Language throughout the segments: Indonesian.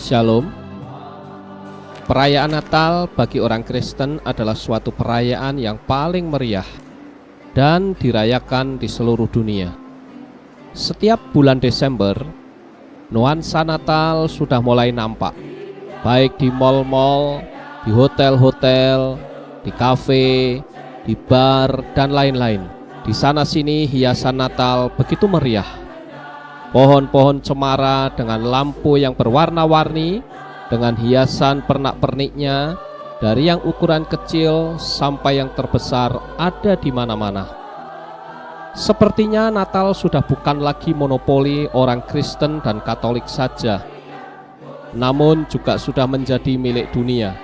Shalom. Perayaan Natal bagi orang Kristen adalah suatu perayaan yang paling meriah dan dirayakan di seluruh dunia. Setiap bulan Desember, nuansa Natal sudah mulai nampak, baik di mal-mal, di hotel-hotel, di kafe, di bar, dan lain-lain. Di sana-sini hiasan Natal begitu meriah. Pohon-pohon cemara dengan lampu yang berwarna-warni, dengan hiasan pernak-perniknya, dari yang ukuran kecil sampai yang terbesar ada di mana-mana. Sepertinya Natal sudah bukan lagi monopoli orang Kristen dan Katolik saja, namun juga sudah menjadi milik dunia,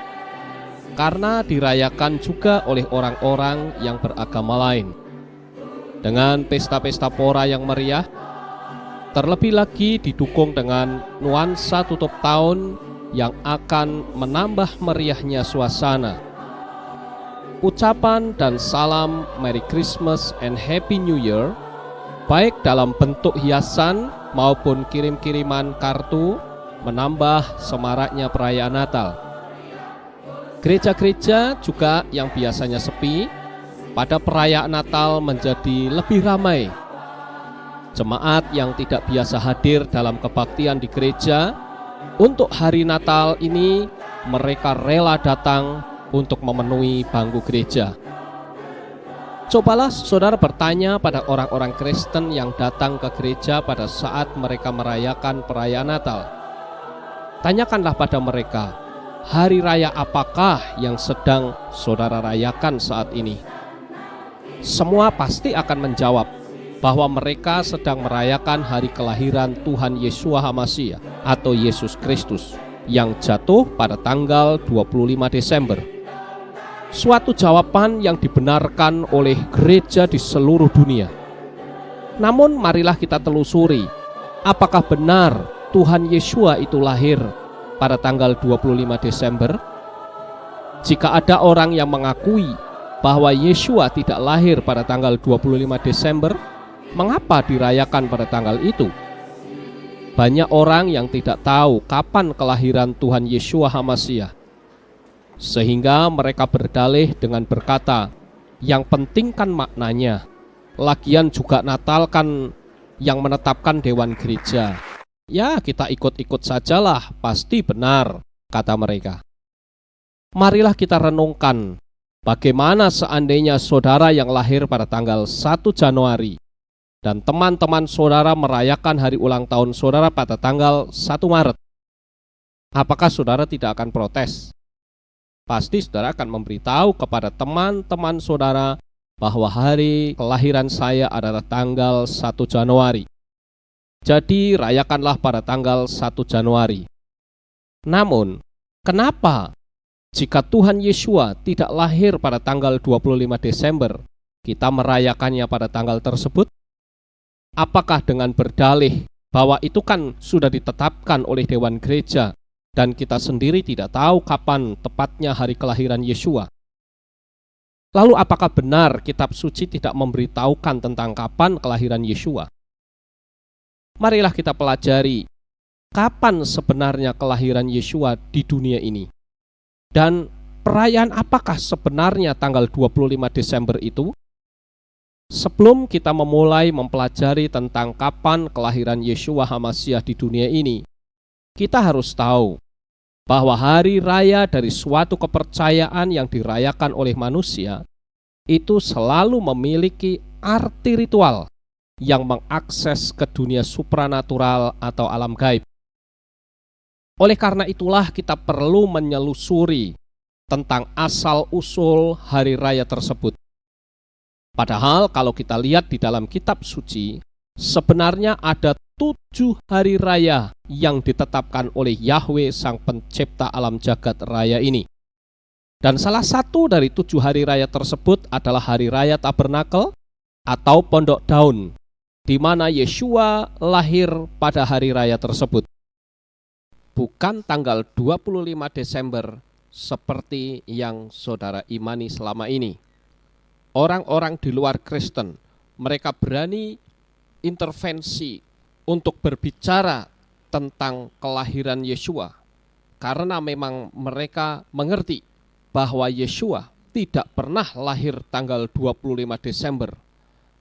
karena dirayakan juga oleh orang-orang yang beragama lain. Dengan pesta-pesta pora yang meriah, terlebih lagi didukung dengan nuansa tutup tahun yang akan menambah meriahnya suasana. Ucapan dan salam Merry Christmas and Happy New Year, baik dalam bentuk hiasan maupun kirim-kiriman kartu, menambah semaraknya perayaan Natal. Gereja-gereja juga yang biasanya sepi, pada perayaan Natal menjadi lebih ramai. Jemaat yang tidak biasa hadir dalam kebaktian di gereja, untuk hari Natal ini mereka rela datang untuk memenuhi bangku gereja. Cobalah saudara bertanya pada orang-orang Kristen yang datang ke gereja pada saat mereka merayakan perayaan Natal. Tanyakanlah pada mereka, hari raya apakah yang sedang saudara rayakan saat ini? Semua pasti akan menjawab bahwa mereka sedang merayakan hari kelahiran Tuhan Yeshua HaMashiach atau Yesus Kristus yang jatuh pada tanggal 25 Desember. Suatu jawaban yang dibenarkan oleh gereja di seluruh dunia. Namun marilah kita telusuri, apakah benar Tuhan Yeshua itu lahir pada tanggal 25 Desember? Jika ada orang yang mengakui bahwa Yeshua tidak lahir pada tanggal 25 Desember, mengapa dirayakan pada tanggal itu? Banyak orang yang tidak tahu kapan kelahiran Tuhan Yeshua HaMashiach, sehingga mereka berdalih dengan berkata, yang penting kan maknanya, lagian juga Natal kan yang menetapkan dewan gereja. Ya, kita ikut-ikut sajalah, pasti benar, kata mereka. Marilah kita renungkan, bagaimana seandainya saudara yang lahir pada tanggal 1 Januari dan teman-teman saudara merayakan hari ulang tahun saudara pada tanggal 1 Maret. Apakah saudara tidak akan protes? Pasti saudara akan memberitahu kepada teman-teman saudara bahwa hari kelahiran saya adalah tanggal 1 Januari. Jadi rayakanlah pada tanggal 1 Januari. Namun, kenapa jika Tuhan Yeshua tidak lahir pada tanggal 25 Desember, kita merayakannya pada tanggal tersebut? Apakah dengan berdalih bahwa itu kan sudah ditetapkan oleh dewan gereja dan kita sendiri tidak tahu kapan tepatnya hari kelahiran Yeshua? Lalu apakah benar kitab suci tidak memberitahukan tentang kapan kelahiran Yeshua? Marilah kita pelajari kapan sebenarnya kelahiran Yeshua di dunia ini. Dan perayaan apakah sebenarnya tanggal 25 Desember itu? Sebelum kita memulai mempelajari tentang kapan kelahiran Yeshua HaMashiach di dunia ini, kita harus tahu bahwa hari raya dari suatu kepercayaan yang dirayakan oleh manusia itu selalu memiliki arti ritual yang mengakses ke dunia supranatural atau alam gaib. Oleh karena itulah kita perlu menyelusuri tentang asal-usul hari raya tersebut. Padahal kalau kita lihat di dalam kitab suci, sebenarnya ada 7 hari raya yang ditetapkan oleh Yahweh sang pencipta alam jagat raya ini. Dan salah satu dari 7 hari raya tersebut adalah hari raya Tabernakel atau Pondok Daun, di mana Yeshua lahir pada hari raya tersebut. Bukan tanggal 25 Desember seperti yang saudara imani selama ini. Orang-orang di luar Kristen, mereka berani intervensi untuk berbicara tentang kelahiran Yeshua. karena memang mereka mengerti bahwa Yeshua tidak pernah lahir tanggal 25 Desember.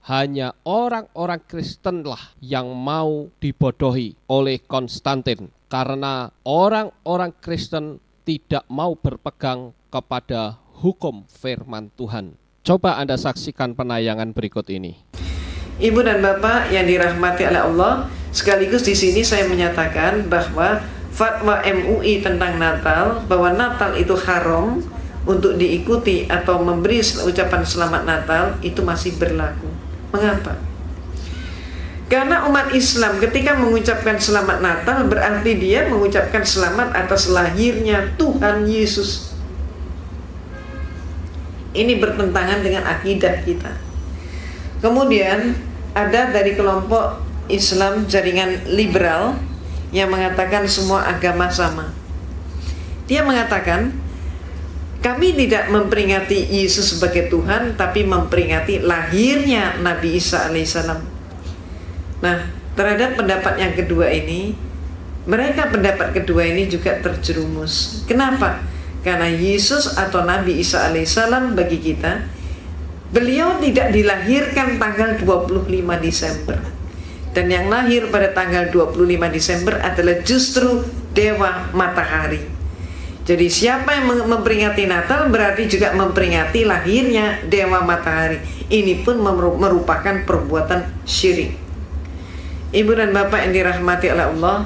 Hanya orang-orang Kristenlah yang mau dibodohi oleh Konstantin, karena orang-orang Kristen tidak mau berpegang kepada hukum firman Tuhan. Coba Anda saksikan penayangan berikut ini. Ibu dan Bapak yang dirahmati oleh Allah, sekaligus di sini saya menyatakan bahwa fatwa MUI tentang Natal, bahwa Natal itu haram untuk diikuti atau memberi ucapan selamat Natal, itu masih berlaku. Mengapa? Karena umat Islam ketika mengucapkan selamat Natal berarti dia mengucapkan selamat atas lahirnya Tuhan Yesus. Ini bertentangan dengan akidah kita. Kemudian ada dari kelompok Islam jaringan liberal yang mengatakan semua agama sama. Dia mengatakan kami tidak memperingati Yesus sebagai Tuhan, tapi memperingati lahirnya Nabi Isa alaihissalam. Nah, terhadap pendapat yang kedua ini, pendapat kedua ini juga terjerumus. Kenapa? Karena Yesus atau Nabi Isa alaihissalam bagi kita, beliau tidak dilahirkan tanggal 25 Desember. Dan yang lahir pada tanggal 25 Desember adalah justru Dewa Matahari. Jadi siapa yang memperingati Natal berarti juga memperingati lahirnya Dewa Matahari. Ini pun merupakan perbuatan syirik. Ibu dan Bapak yang dirahmati oleh Allah,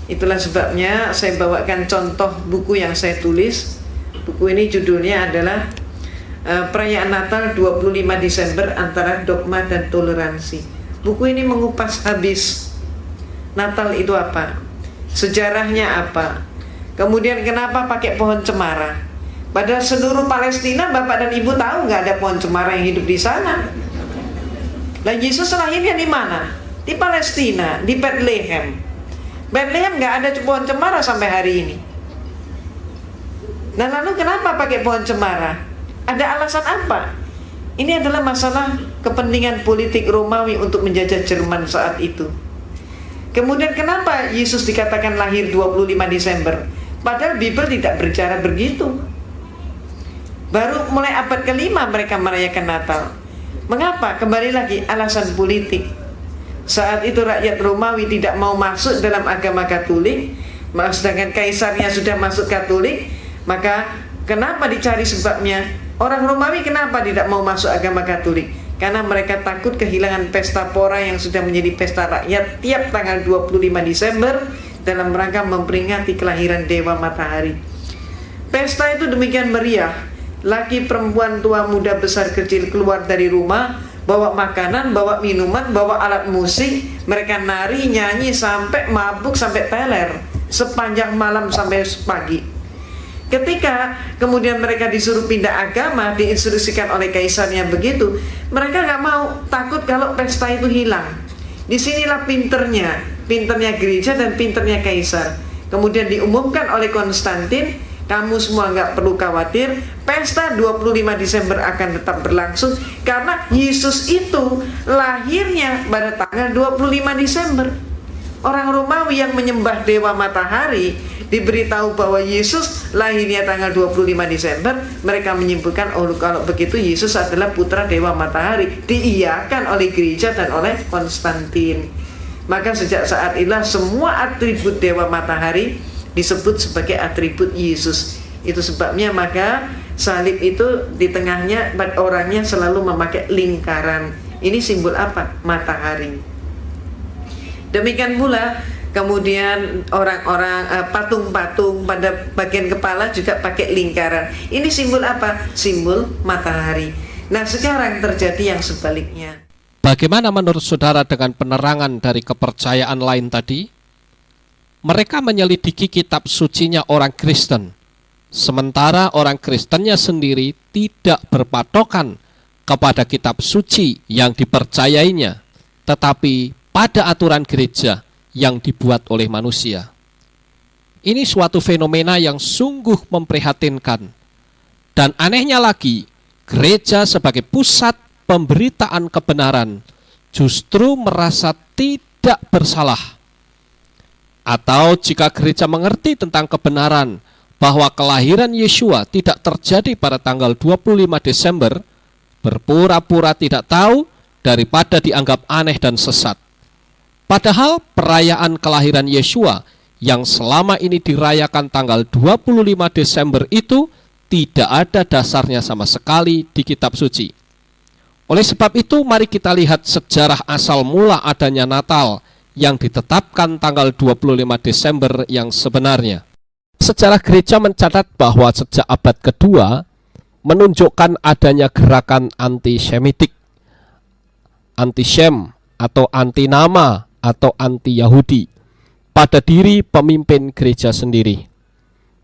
itulah sebabnya saya bawakan contoh buku yang saya tulis. Buku ini judulnya adalah Perayaan Natal 25 Desember Antara Dogma dan Toleransi. Buku ini mengupas habis Natal itu apa, sejarahnya apa, kemudian kenapa pakai pohon cemara. Padahal seluruh Palestina, Bapak dan Ibu tahu nggak ada pohon cemara yang hidup di sana. Lah Yesus lahirnya di mana? Di Palestina, di Bethlehem. Bethlehem nggak ada pohon cemara sampai hari ini. Nah lalu kenapa pakai pohon cemara? Ada alasan apa? Ini adalah masalah kepentingan politik Romawi untuk menjajah Jerman saat itu. Kemudian kenapa Yesus dikatakan lahir 25 Desember? Padahal Bible tidak berbicara begitu. Baru mulai abad ke-5 mereka merayakan Natal. Mengapa? Kembali lagi alasan politik. Saat itu rakyat Romawi tidak mau masuk dalam agama Katolik, sedangkan kaisarnya sudah masuk Katolik. Maka kenapa dicari sebabnya? Orang Romawi kenapa tidak mau masuk agama Katolik? Karena mereka takut kehilangan pesta pora yang sudah menjadi pesta rakyat tiap tanggal 25 Desember dalam rangka memperingati kelahiran Dewa Matahari. Pesta itu demikian meriah. Laki, perempuan, tua, muda, besar, kecil keluar dari rumah, bawa makanan, bawa minuman, bawa alat musik. Mereka nari, nyanyi sampai mabuk, sampai teler sepanjang malam sampai pagi. Ketika kemudian mereka disuruh pindah agama, diinstruksikan oleh kaisarnya begitu, mereka nggak mau, takut kalau pesta itu hilang. Disinilah pinternya gereja dan pinternya kaisar. Kemudian diumumkan oleh Konstantin, kamu semua nggak perlu khawatir, pesta 25 Desember akan tetap berlangsung karena Yesus itu lahirnya pada tanggal 25 Desember. Orang Romawi yang menyembah Dewa Matahari diberitahu bahwa Yesus lahirnya tanggal 25 Desember, mereka menyimpulkan, oh kalau begitu Yesus adalah putra Dewa Matahari. Diiyakan oleh gereja dan oleh Konstantin. Maka sejak saat itulah semua atribut Dewa Matahari disebut sebagai atribut Yesus. Itu sebabnya maka salib itu di tengahnya orangnya selalu memakai lingkaran. Ini simbol apa? Matahari. Demikian pula kemudian orang-orang patung-patung pada bagian kepala juga pakai lingkaran. Ini simbol apa? Simbol matahari. Nah sekarang terjadi yang sebaliknya. Bagaimana menurut saudara dengan penerangan dari kepercayaan lain tadi? Mereka menyelidiki kitab sucinya orang Kristen, sementara orang Kristennya sendiri tidak berpatokan kepada kitab suci yang dipercayainya, tetapi pada aturan gereja yang dibuat oleh manusia. Ini suatu fenomena yang sungguh memprihatinkan. Dan anehnya lagi, gereja sebagai pusat pemberitaan kebenaran justru merasa tidak bersalah. Atau jika gereja mengerti tentang kebenaran bahwa kelahiran Yeshua tidak terjadi pada tanggal 25 Desember, berpura-pura tidak tahu daripada dianggap aneh dan sesat. Padahal perayaan kelahiran Yeshua yang selama ini dirayakan tanggal 25 Desember itu tidak ada dasarnya sama sekali di kitab suci. Oleh sebab itu, mari kita lihat sejarah asal mula adanya Natal yang ditetapkan tanggal 25 Desember yang sebenarnya. Sejarah gereja mencatat bahwa sejak abad kedua menunjukkan adanya gerakan antisemitik, anti-Shem atau anti-nama atau anti-Yahudi pada diri pemimpin gereja sendiri.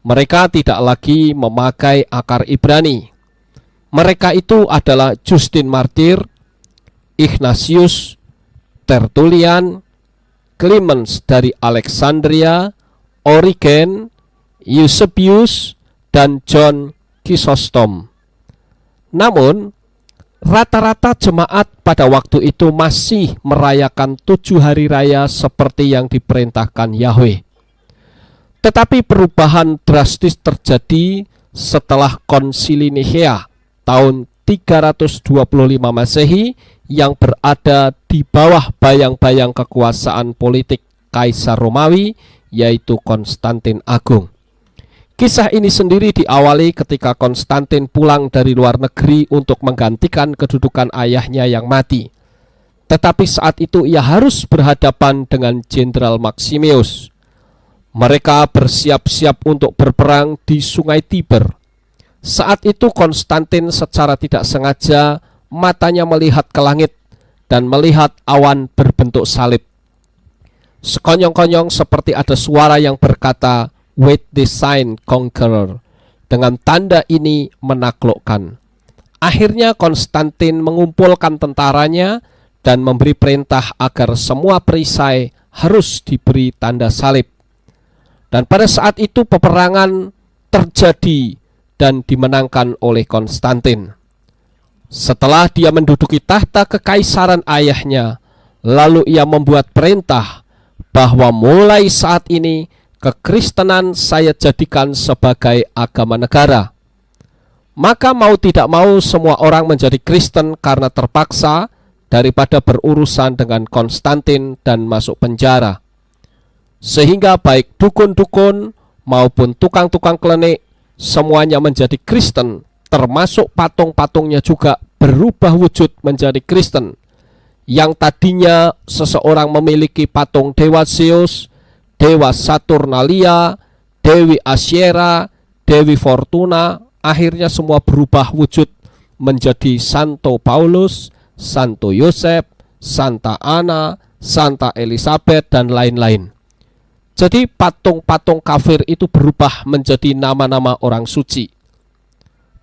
Mereka tidak lagi memakai akar Ibrani. Mereka itu adalah Justin Martir, Ignatius, Tertullian, Clemens dari Alexandria, Origen, Eusebius, dan John Chrysostom. Namun, rata-rata jemaat pada waktu itu masih merayakan 7 hari raya seperti yang diperintahkan Yahweh. Tetapi perubahan drastis terjadi setelah Konsili Nikea tahun 325 Masehi yang berada di bawah bayang-bayang kekuasaan politik Kaisar Romawi, yaitu Konstantin Agung. Kisah ini sendiri diawali ketika Konstantin pulang dari luar negeri untuk menggantikan kedudukan ayahnya yang mati. Tetapi saat itu ia harus berhadapan dengan Jenderal Maximus. Mereka bersiap-siap untuk berperang di Sungai Tiber. Saat itu Konstantin secara tidak sengaja matanya melihat ke langit dan melihat awan berbentuk salib. Sekonyong-konyong seperti ada suara yang berkata, "With this sign conqueror." Dengan tanda ini menaklukkan. Akhirnya Konstantin mengumpulkan tentaranya dan memberi perintah agar semua perisai harus diberi tanda salib. Dan pada saat itu peperangan terjadi dan dimenangkan oleh Konstantin. Setelah dia menduduki tahta kekaisaran ayahnya, lalu ia membuat perintah bahwa mulai saat ini kekristenan saya jadikan sebagai agama negara. Maka mau tidak mau semua orang menjadi Kristen karena terpaksa daripada berurusan dengan Konstantin dan masuk penjara. Sehingga baik dukun-dukun maupun tukang-tukang klenik semuanya menjadi Kristen, termasuk patung-patungnya juga berubah wujud menjadi Kristen. Yang tadinya seseorang memiliki patung Dewa Zeus, Dewa Saturnalia, Dewi Asyera, Dewi Fortuna, akhirnya semua berubah wujud menjadi Santo Paulus, Santo Yosef, Santa Ana, Santa Elizabeth, dan lain-lain. Jadi patung-patung kafir itu berubah menjadi nama-nama orang suci.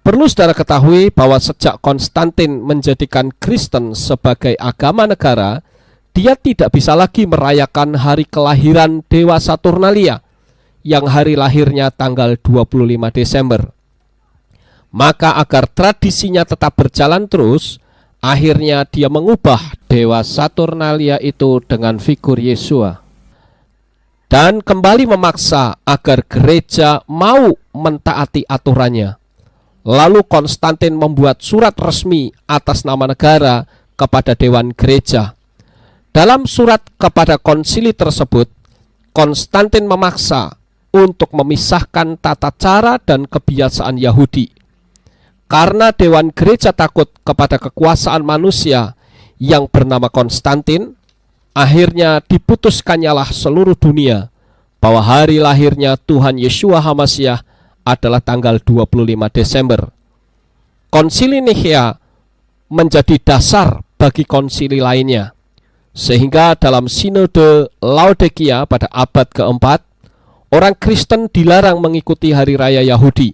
Perlu saudara ketahui bahwa sejak Konstantin menjadikan Kristen sebagai agama negara, dia tidak bisa lagi merayakan hari kelahiran Dewa Saturnalia yang hari lahirnya tanggal 25 Desember. Maka agar tradisinya tetap berjalan terus, akhirnya dia mengubah Dewa Saturnalia itu dengan figur Yeshua. Dan kembali memaksa agar gereja mau mentaati aturannya. Lalu Konstantin membuat surat resmi atas nama negara kepada Dewan Gereja. Dalam surat kepada konsili tersebut, Konstantin memaksa untuk memisahkan tata cara dan kebiasaan Yahudi. Karena Dewan Gereja takut kepada kekuasaan manusia yang bernama Konstantin, akhirnya diputuskannyalah seluruh dunia bahwa hari lahirnya Tuhan Yeshua HaMashiach adalah tanggal 25 Desember. Konsili Nikea menjadi dasar bagi konsili lainnya. Sehingga dalam Sinode Laodikia pada abad keempat, orang Kristen dilarang mengikuti hari raya Yahudi.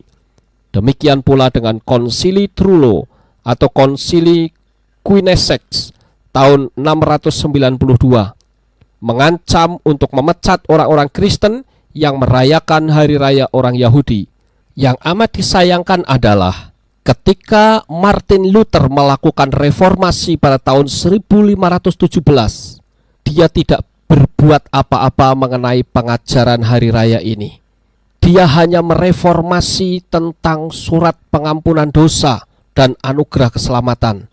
Demikian pula dengan Konsili Trullo atau Konsili Quinesex tahun 692, mengancam untuk memecat orang-orang Kristen yang merayakan hari raya orang Yahudi. Yang amat disayangkan adalah ketika Martin Luther melakukan reformasi pada tahun 1517, dia tidak berbuat apa-apa mengenai pengajaran hari raya ini. Dia hanya mereformasi tentang surat pengampunan dosa dan anugerah keselamatan.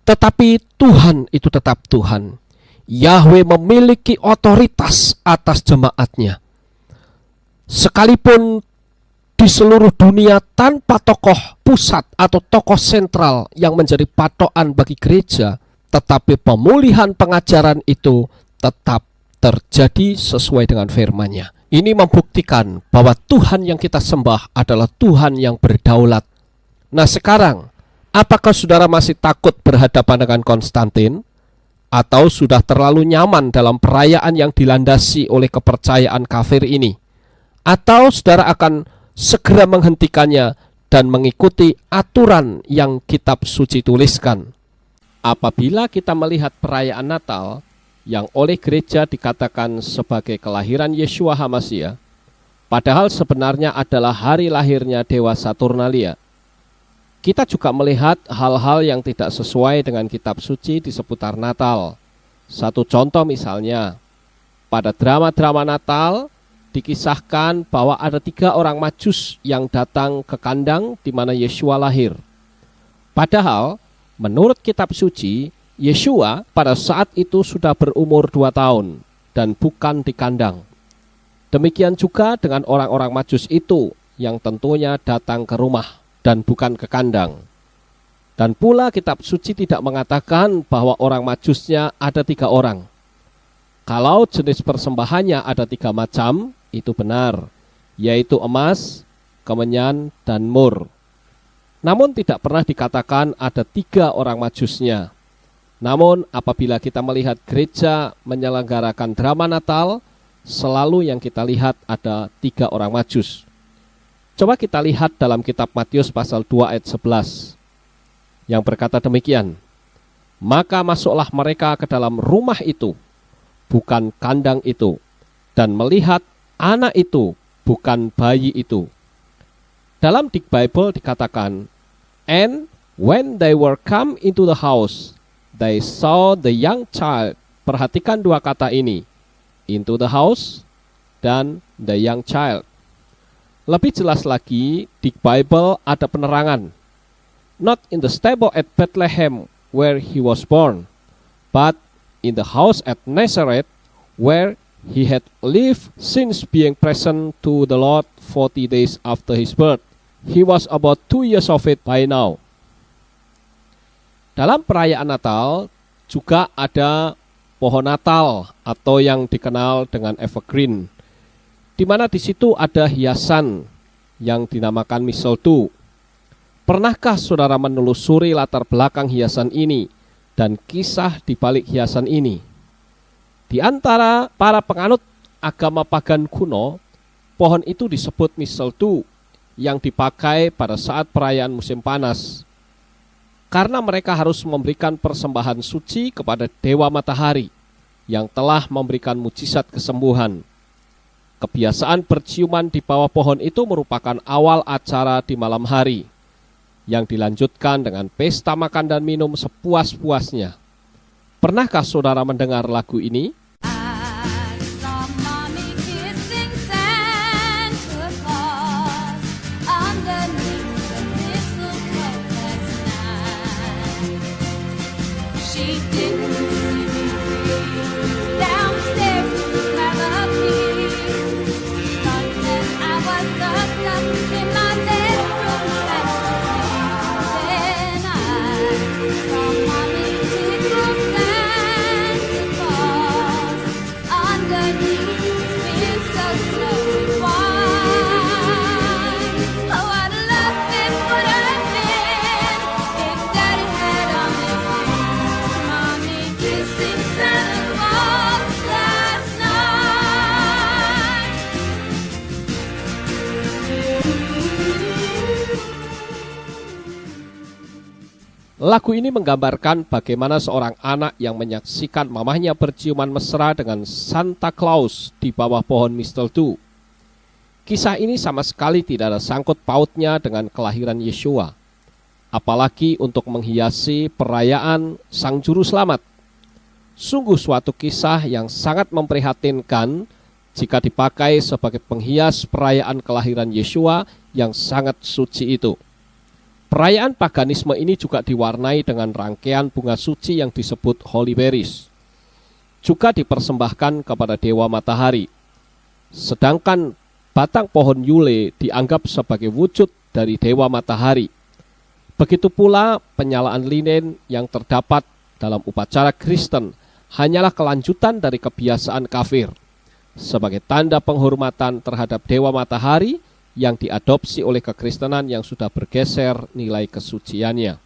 Tetapi Tuhan itu tetap Tuhan. Yahweh memiliki otoritas atas jemaatnya. Sekalipun di seluruh dunia tanpa tokoh pusat atau tokoh sentral yang menjadi patokan bagi gereja, tetapi pemulihan pengajaran itu tetap terjadi sesuai dengan firman-Nya. Ini membuktikan bahwa Tuhan yang kita sembah adalah Tuhan yang berdaulat. Nah sekarang, apakah saudara masih takut berhadapan dengan Konstantin? Atau sudah terlalu nyaman dalam perayaan yang dilandasi oleh kepercayaan kafir ini? Atau saudara akan segera menghentikannya dan mengikuti aturan yang kitab suci tuliskan? Apabila kita melihat perayaan Natal yang oleh gereja dikatakan sebagai kelahiran Yeshua HaMashiach, padahal sebenarnya adalah hari lahirnya Dewa Saturnalia, kita juga melihat hal-hal yang tidak sesuai dengan kitab suci di seputar Natal. Satu contoh misalnya, pada drama-drama Natal dikisahkan bahwa ada 3 orang Majus yang datang ke kandang di mana Yeshua lahir. Padahal menurut kitab suci, Yeshua pada saat itu sudah berumur 2 tahun dan bukan di kandang. Demikian juga dengan orang-orang Majus itu yang tentunya datang ke rumah dan bukan ke kandang. Dan pula kitab suci tidak mengatakan bahwa orang Majusnya ada 3 orang. Kalau jenis persembahannya ada 3 macam, itu benar, yaitu emas, kemenyan, dan mur. Namun tidak pernah dikatakan ada 3 orang Majusnya. Namun apabila kita melihat gereja menyelenggarakan drama Natal, selalu yang kita lihat ada 3 orang Majus. Coba kita lihat dalam kitab Matius pasal 2 ayat 11 yang berkata demikian, maka masuklah mereka ke dalam rumah itu, bukan kandang itu, dan melihat anak itu, bukan bayi itu. Dalam Dick Bible dikatakan, and when they were come into the house, they saw the young child. Perhatikan 2 kata ini, into the house dan the young child. Lebih jelas lagi, di Bible ada penerangan. Not in the stable at Bethlehem where he was born, but in the house at Nazareth where he had lived since being present to the Lord 40 days after his birth. He was about 2 years of it by now. Dalam perayaan Natal juga ada pohon Natal atau yang dikenal dengan evergreen, di mana di situ ada hiasan yang dinamakan mistletoe. Pernahkah saudara menelusuri latar belakang hiasan ini dan kisah di balik hiasan ini? Di antara para penganut agama pagan kuno, pohon itu disebut mistletoe yang dipakai pada saat perayaan musim panas. Karena mereka harus memberikan persembahan suci kepada Dewa Matahari yang telah memberikan mujizat kesembuhan. Kebiasaan berciuman di bawah pohon itu merupakan awal acara di malam hari, yang dilanjutkan dengan pesta makan dan minum sepuas-puasnya. Pernahkah saudara mendengar lagu ini? Lagu ini menggambarkan bagaimana seorang anak yang menyaksikan mamahnya berciuman mesra dengan Santa Claus di bawah pohon mistletoe. Kisah ini sama sekali tidak ada sangkut pautnya dengan kelahiran Yeshua, apalagi untuk menghiasi perayaan Sang Juru Selamat. Sungguh suatu kisah yang sangat memprihatinkan jika dipakai sebagai penghias perayaan kelahiran Yeshua yang sangat suci itu. Perayaan paganisme ini juga diwarnai dengan rangkaian bunga suci yang disebut holy berries. Juga dipersembahkan kepada dewa matahari. Sedangkan batang pohon Yule dianggap sebagai wujud dari dewa matahari. Begitu pula penyalaan lilin yang terdapat dalam upacara Kristen hanyalah kelanjutan dari kebiasaan kafir sebagai tanda penghormatan terhadap dewa matahari yang diadopsi oleh kekristenan yang sudah bergeser nilai kesuciannya.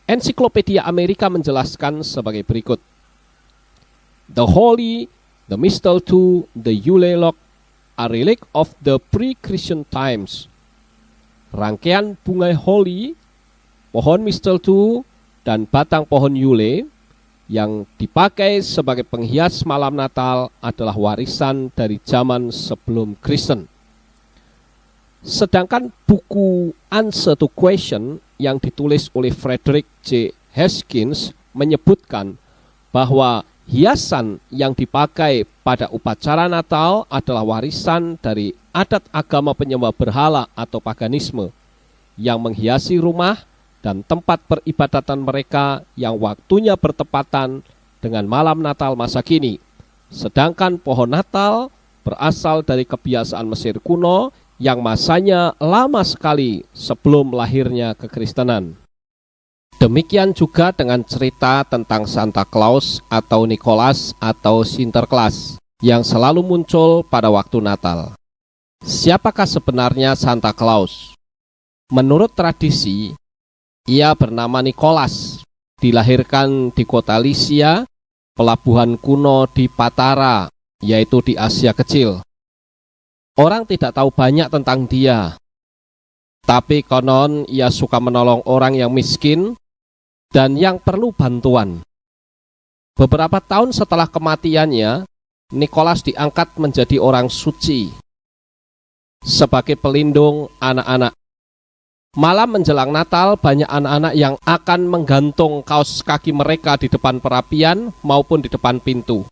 Ensiklopedia Amerika menjelaskan sebagai berikut. The holy, the mistletoe, the Yule log are relic of the pre-Christian times. Rangkaian bunga holy, pohon mistletoe, dan batang pohon Yule yang dipakai sebagai penghias malam Natal adalah warisan dari zaman sebelum Kristen. Sedangkan buku Answer to Question yang ditulis oleh Frederick J. Haskins menyebutkan bahwa hiasan yang dipakai pada upacara Natal adalah warisan dari adat agama penyembah berhala atau paganisme yang menghiasi rumah dan tempat peribadatan mereka yang waktunya bertepatan dengan malam Natal masa kini. Sedangkan pohon Natal berasal dari kebiasaan Mesir kuno yang masanya lama sekali sebelum lahirnya kekristenan. Demikian juga dengan cerita tentang Santa Claus atau Nicholas atau Sinterklas yang selalu muncul pada waktu Natal. Siapakah sebenarnya Santa Claus? Menurut tradisi, ia bernama Nicholas, dilahirkan di kota Lycia, pelabuhan kuno di Patara, yaitu di Asia Kecil. Orang tidak tahu banyak tentang dia, tapi konon ia suka menolong orang yang miskin dan yang perlu bantuan. Beberapa tahun setelah kematiannya, Nicholas diangkat menjadi orang suci sebagai pelindung anak-anak. Malam menjelang Natal, banyak anak-anak yang akan menggantung kaos kaki mereka di depan perapian maupun di depan pintu.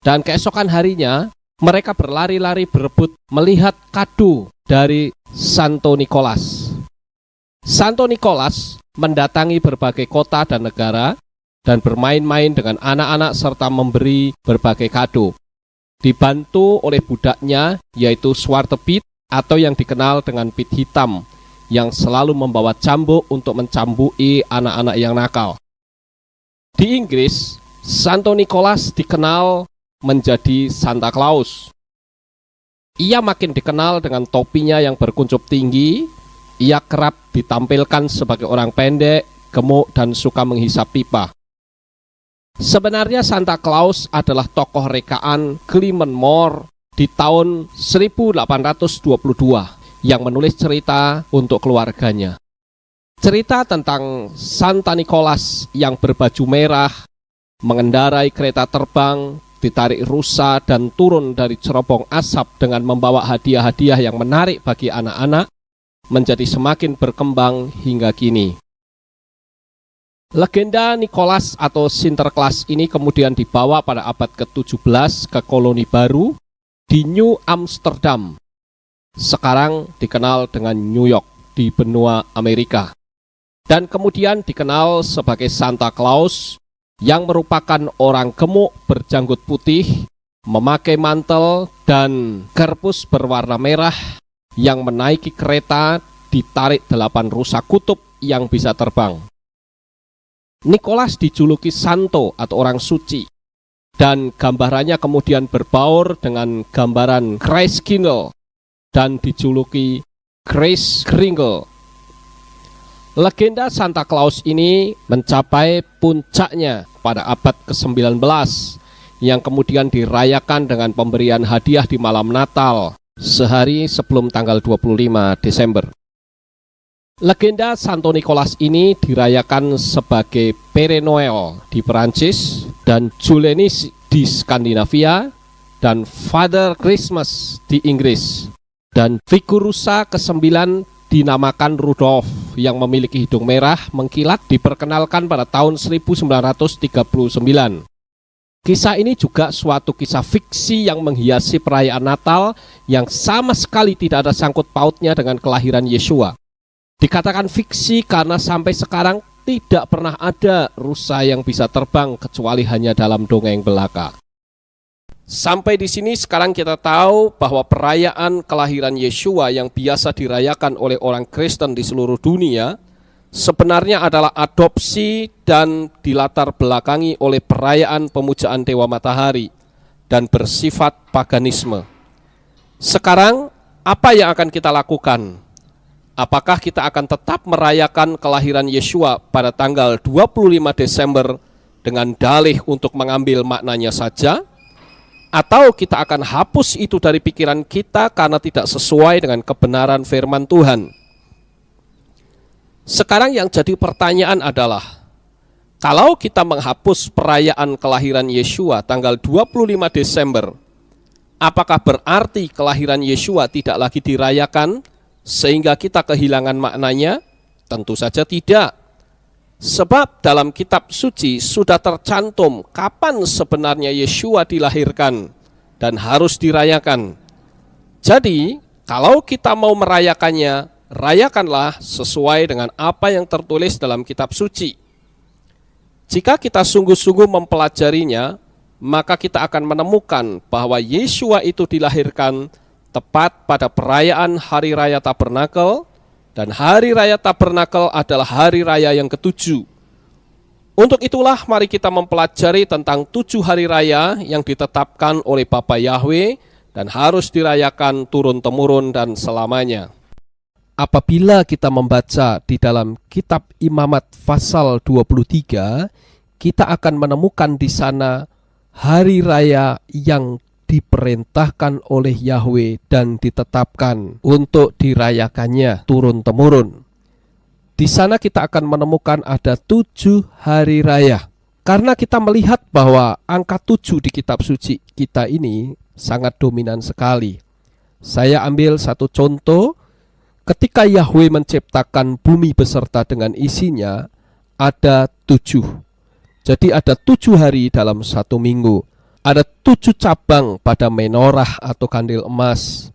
Dan keesokan harinya, mereka berlari-lari berebut melihat kado dari Santo Nicholas. Santo Nicholas mendatangi berbagai kota dan negara dan bermain-main dengan anak-anak serta memberi berbagai kado. Dibantu oleh budaknya, yaitu Swartepit atau yang dikenal dengan pit hitam, yang selalu membawa cambuk untuk mencambui anak-anak yang nakal. Di Inggris, Santo Nicholas dikenal menjadi Santa Claus. Ia makin dikenal dengan topinya yang berkuncup tinggi. Ia kerap ditampilkan sebagai orang pendek, gemuk, dan suka menghisap pipa. Sebenarnya Santa Claus adalah tokoh rekaan Clement Moore di tahun 1822 yang menulis cerita untuk keluarganya. Cerita tentang Santa Nicholas yang berbaju merah, mengendarai kereta terbang, ditarik rusa dan turun dari cerobong asap dengan membawa hadiah-hadiah yang menarik bagi anak-anak, menjadi semakin berkembang hingga kini. Legenda Nicholas atau Sinterklas ini kemudian dibawa pada abad ke-17 ke koloni baru di New Amsterdam, sekarang dikenal dengan New York di benua Amerika, dan kemudian dikenal sebagai Santa Claus yang merupakan orang gemuk berjanggut putih, memakai mantel dan kerpus berwarna merah yang menaiki kereta ditarik 8 rusa kutub yang bisa terbang. Nicholas dijuluki Santo atau orang suci, dan gambarannya kemudian berbaur dengan gambaran Christkindl dan dijuluki Christkringle. Legenda Santa Claus ini mencapai puncaknya pada abad ke-19 yang kemudian dirayakan dengan pemberian hadiah di malam Natal sehari sebelum tanggal 25 Desember. Legenda Santo Nicholas ini dirayakan sebagai Père Noël di Perancis dan Julenis di Skandinavia dan Father Christmas di Inggris. Dan figur rusa ke-9 dinamakan Rudolf yang memiliki hidung merah mengkilat diperkenalkan pada tahun 1939. Kisah ini juga suatu kisah fiksi yang menghiasi perayaan Natal yang sama sekali tidak ada sangkut pautnya dengan kelahiran Yeshua. Dikatakan fiksi karena sampai sekarang tidak pernah ada rusa yang bisa terbang kecuali hanya dalam dongeng belaka. Sampai di sini sekarang kita tahu bahwa perayaan kelahiran Yeshua yang biasa dirayakan oleh orang Kristen di seluruh dunia sebenarnya adalah adopsi dan dilatar belakangi oleh perayaan pemujaan Dewa Matahari dan bersifat paganisme. Sekarang, apa yang akan kita lakukan? Apakah kita akan tetap merayakan kelahiran Yeshua pada tanggal 25 Desember dengan dalih untuk mengambil maknanya saja? Atau kita akan hapus itu dari pikiran kita karena tidak sesuai dengan kebenaran firman Tuhan? Sekarang yang jadi pertanyaan adalah, kalau kita menghapus perayaan kelahiran Yeshua tanggal 25 Desember, apakah berarti kelahiran Yeshua tidak lagi dirayakan sehingga kita kehilangan maknanya? Tentu saja tidak. Sebab dalam kitab suci sudah tercantum kapan sebenarnya Yeshua dilahirkan dan harus dirayakan. Jadi, kalau kita mau merayakannya, rayakanlah sesuai dengan apa yang tertulis dalam kitab suci. Jika kita sungguh-sungguh mempelajarinya, maka kita akan menemukan bahwa Yeshua itu dilahirkan tepat pada perayaan Hari Raya Tabernakel, dan Hari Raya Tabernakel adalah hari raya yang ketujuh. Untuk itulah mari kita mempelajari tentang 7 hari raya yang ditetapkan oleh Bapa Yahweh dan harus dirayakan turun-temurun dan selamanya. Apabila kita membaca di dalam kitab Imamat pasal 23, kita akan menemukan di sana hari raya yang diperintahkan oleh Yahweh dan ditetapkan untuk dirayakannya turun-temurun. Di sana kita akan menemukan ada 7 hari raya. Karena kita melihat bahwa angka 7 di kitab suci kita ini sangat dominan sekali. Saya ambil satu contoh. Ketika Yahweh menciptakan bumi beserta dengan isinya, ada 7. Jadi ada 7 hari dalam satu minggu. Ada 7 cabang pada menorah atau kandil emas.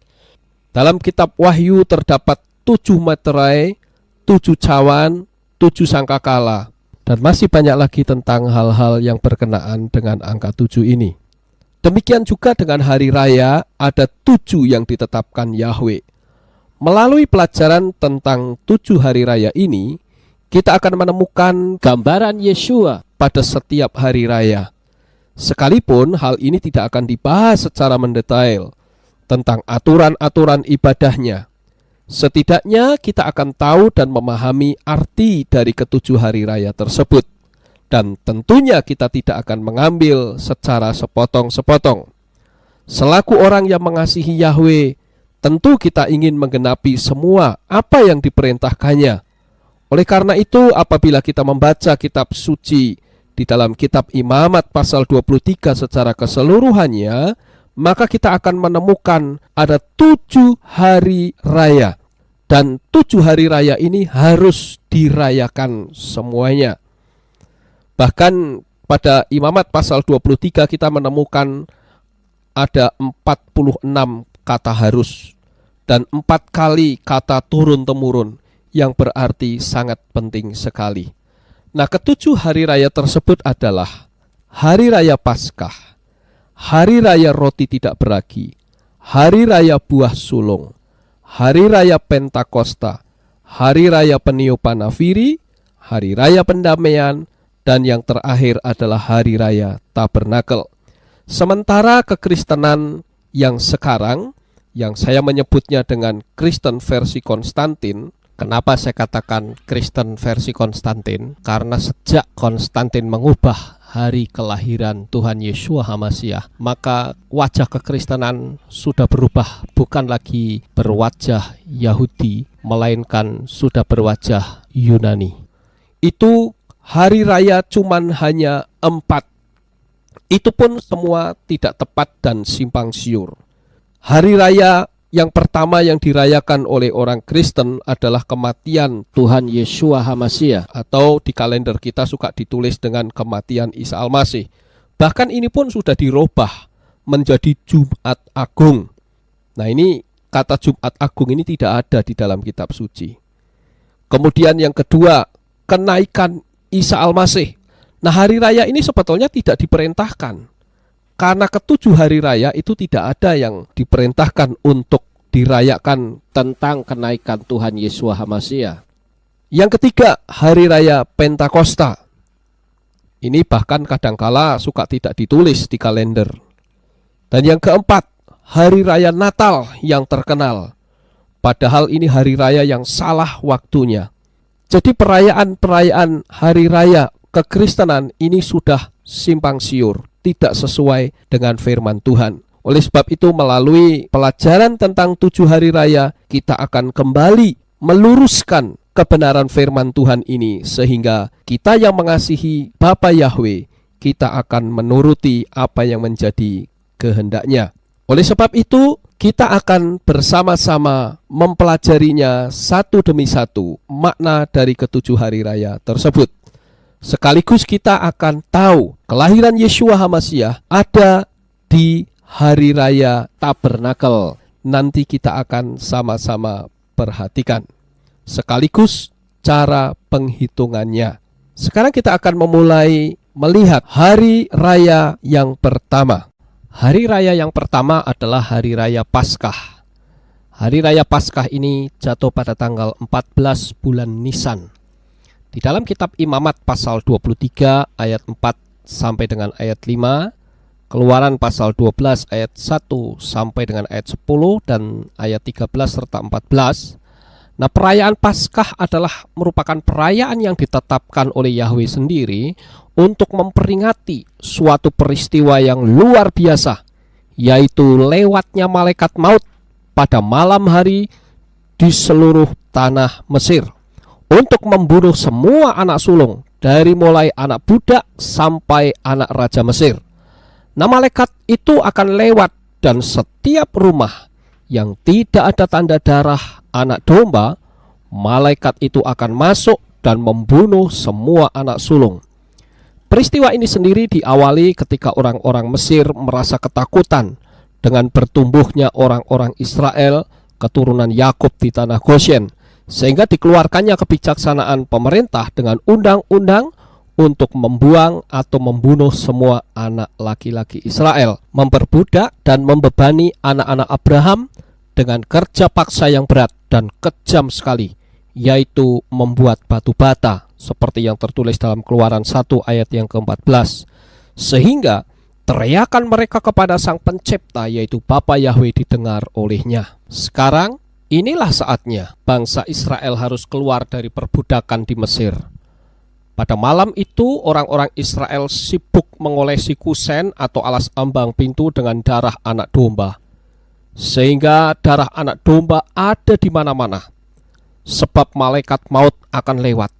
Dalam kitab Wahyu terdapat 7 meterai, 7 cawan, 7 sangkakala. Dan masih banyak lagi tentang hal-hal yang berkenaan dengan angka 7 ini. Demikian juga dengan hari raya, ada 7 yang ditetapkan Yahweh. Melalui pelajaran tentang 7 hari raya ini, kita akan menemukan gambaran Yeshua pada setiap hari raya. Sekalipun hal ini tidak akan dibahas secara mendetail tentang aturan-aturan ibadahnya. Setidaknya kita akan tahu dan memahami arti dari ke-7 hari raya tersebut. Dan tentunya kita tidak akan mengambil secara sepotong-sepotong. Selaku orang yang mengasihi Yahweh, tentu kita ingin menggenapi semua apa yang diperintahkannya. Oleh karena itu, apabila kita membaca kitab suci di dalam kitab Imamat pasal 23 secara keseluruhannya, maka kita akan menemukan ada 7 hari raya. Dan 7 hari raya ini harus dirayakan semuanya. Bahkan pada Imamat pasal 23 kita menemukan ada 46 kata harus dan 4 kali kata turun-temurun yang berarti sangat penting sekali. Nah, ke-7 hari raya tersebut adalah Hari Raya Paskah, Hari Raya Roti Tidak Beragi, Hari Raya Buah Sulung, Hari Raya Pentakosta, Hari Raya Peniupan Nafiri, Hari Raya Pendamaian, dan yang terakhir adalah Hari Raya Tabernakel. Sementara kekristenan yang sekarang, yang saya menyebutnya dengan Kristen versi Konstantin. Kenapa saya katakan Kristen versi Konstantin? Karena sejak Konstantin mengubah hari kelahiran Tuhan Yeshua HaMashiach, maka wajah kekristenan sudah berubah, bukan lagi berwajah Yahudi, melainkan sudah berwajah Yunani. Itu hari raya cuman hanya 4. Itu pun semua tidak tepat dan simpang siur. Hari raya yang pertama yang dirayakan oleh orang Kristen adalah kematian Tuhan Yeshua HaMashiach, atau di kalender kita suka ditulis dengan kematian Isa Al-Masih. Bahkan ini pun sudah dirubah menjadi Jumat Agung. Nah, ini kata Jumat Agung ini tidak ada di dalam kitab suci. Kemudian yang kedua, kenaikan Isa Al-Masih. Nah, hari raya ini sebetulnya tidak diperintahkan. Karena ketujuh hari raya itu tidak ada yang diperintahkan untuk dirayakan tentang kenaikan Tuhan Yesus HaMasiah. Yang ketiga, hari raya Pentakosta. Ini bahkan kadangkala suka tidak ditulis di kalender. Dan yang keempat, hari raya Natal yang terkenal. Padahal ini hari raya yang salah waktunya. Jadi perayaan-perayaan hari raya kekristenan ini sudah simpang siur, tidak sesuai dengan firman Tuhan. Oleh sebab itu, melalui pelajaran tentang 7 hari raya, kita akan kembali meluruskan kebenaran firman Tuhan ini, sehingga kita yang mengasihi Bapa Yahweh, kita akan menuruti apa yang menjadi kehendaknya. Oleh sebab itu, kita akan bersama-sama mempelajarinya satu demi satu makna dari ketujuh hari raya tersebut. Sekaligus kita akan tahu kelahiran Yeshua HaMasiah ada di hari raya Tabernakel. Nanti kita akan sama-sama perhatikan. Sekaligus cara penghitungannya. Sekarang kita akan memulai melihat hari raya yang pertama. Hari raya yang pertama adalah hari raya Paskah. Hari raya Paskah ini jatuh pada tanggal 14 bulan Nisan. Di dalam kitab Imamat pasal 23 ayat 4 sampai dengan ayat 5, Keluaran pasal 12 ayat 1 sampai dengan ayat 10 dan ayat 13 serta 14. Nah, perayaan Paskah adalah merupakan perayaan yang ditetapkan oleh Yahweh sendiri untuk memperingati suatu peristiwa yang luar biasa, yaitu lewatnya malaikat maut pada malam hari di seluruh tanah Mesir untuk membunuh semua anak sulung, dari mulai anak budak sampai anak raja Mesir. Nah, malaikat itu akan lewat dan setiap rumah yang tidak ada tanda darah anak domba, malaikat itu akan masuk dan membunuh semua anak sulung. Peristiwa ini sendiri diawali ketika orang-orang Mesir merasa ketakutan dengan bertumbuhnya orang-orang Israel, keturunan Yakub di tanah Goshen, sehingga dikeluarkannya kebijaksanaan pemerintah dengan undang-undang untuk membuang atau membunuh semua anak laki-laki Israel, memperbudak dan membebani anak-anak Abraham dengan kerja paksa yang berat dan kejam sekali, yaitu membuat batu bata, seperti yang tertulis dalam Keluaran 1 ayat yang ke-14. Sehingga teriakan mereka kepada Sang Pencipta, yaitu Bapa Yahweh, didengar olehnya. Sekarang inilah saatnya bangsa Israel harus keluar dari perbudakan di Mesir. Pada malam itu orang-orang Israel sibuk mengolesi kusen atau alas ambang pintu dengan darah anak domba, sehingga darah anak domba ada di mana-mana, sebab malaikat maut akan lewat.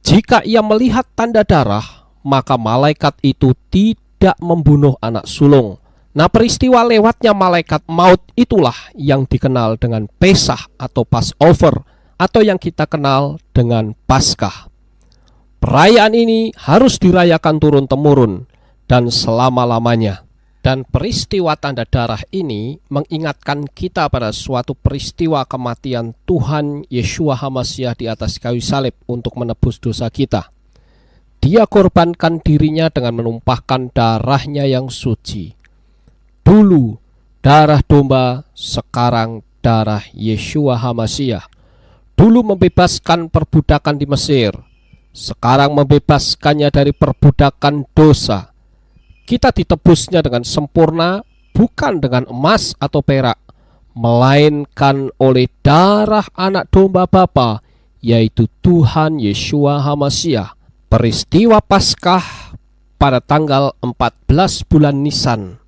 Jika ia melihat tanda darah, maka malaikat itu tidak membunuh anak sulung. Nah, peristiwa lewatnya malaikat maut itulah yang dikenal dengan Pesah atau Passover, atau yang kita kenal dengan Paskah. Perayaan ini harus dirayakan turun-temurun dan selama-lamanya. Dan peristiwa tanda darah ini mengingatkan kita pada suatu peristiwa kematian Tuhan Yeshua HaMasiah di atas kayu salib untuk menebus dosa kita. Dia korbankan dirinya dengan menumpahkan darahnya yang suci. Dulu darah domba, sekarang darah Yeshua HaMasiah. Dulu membebaskan perbudakan di Mesir, sekarang membebaskannya dari perbudakan dosa. Kita ditebusnya dengan sempurna, bukan dengan emas atau perak, melainkan oleh darah anak domba Bapa, yaitu Tuhan Yeshua HaMasiah. Peristiwa Paskah pada tanggal 14 bulan Nisan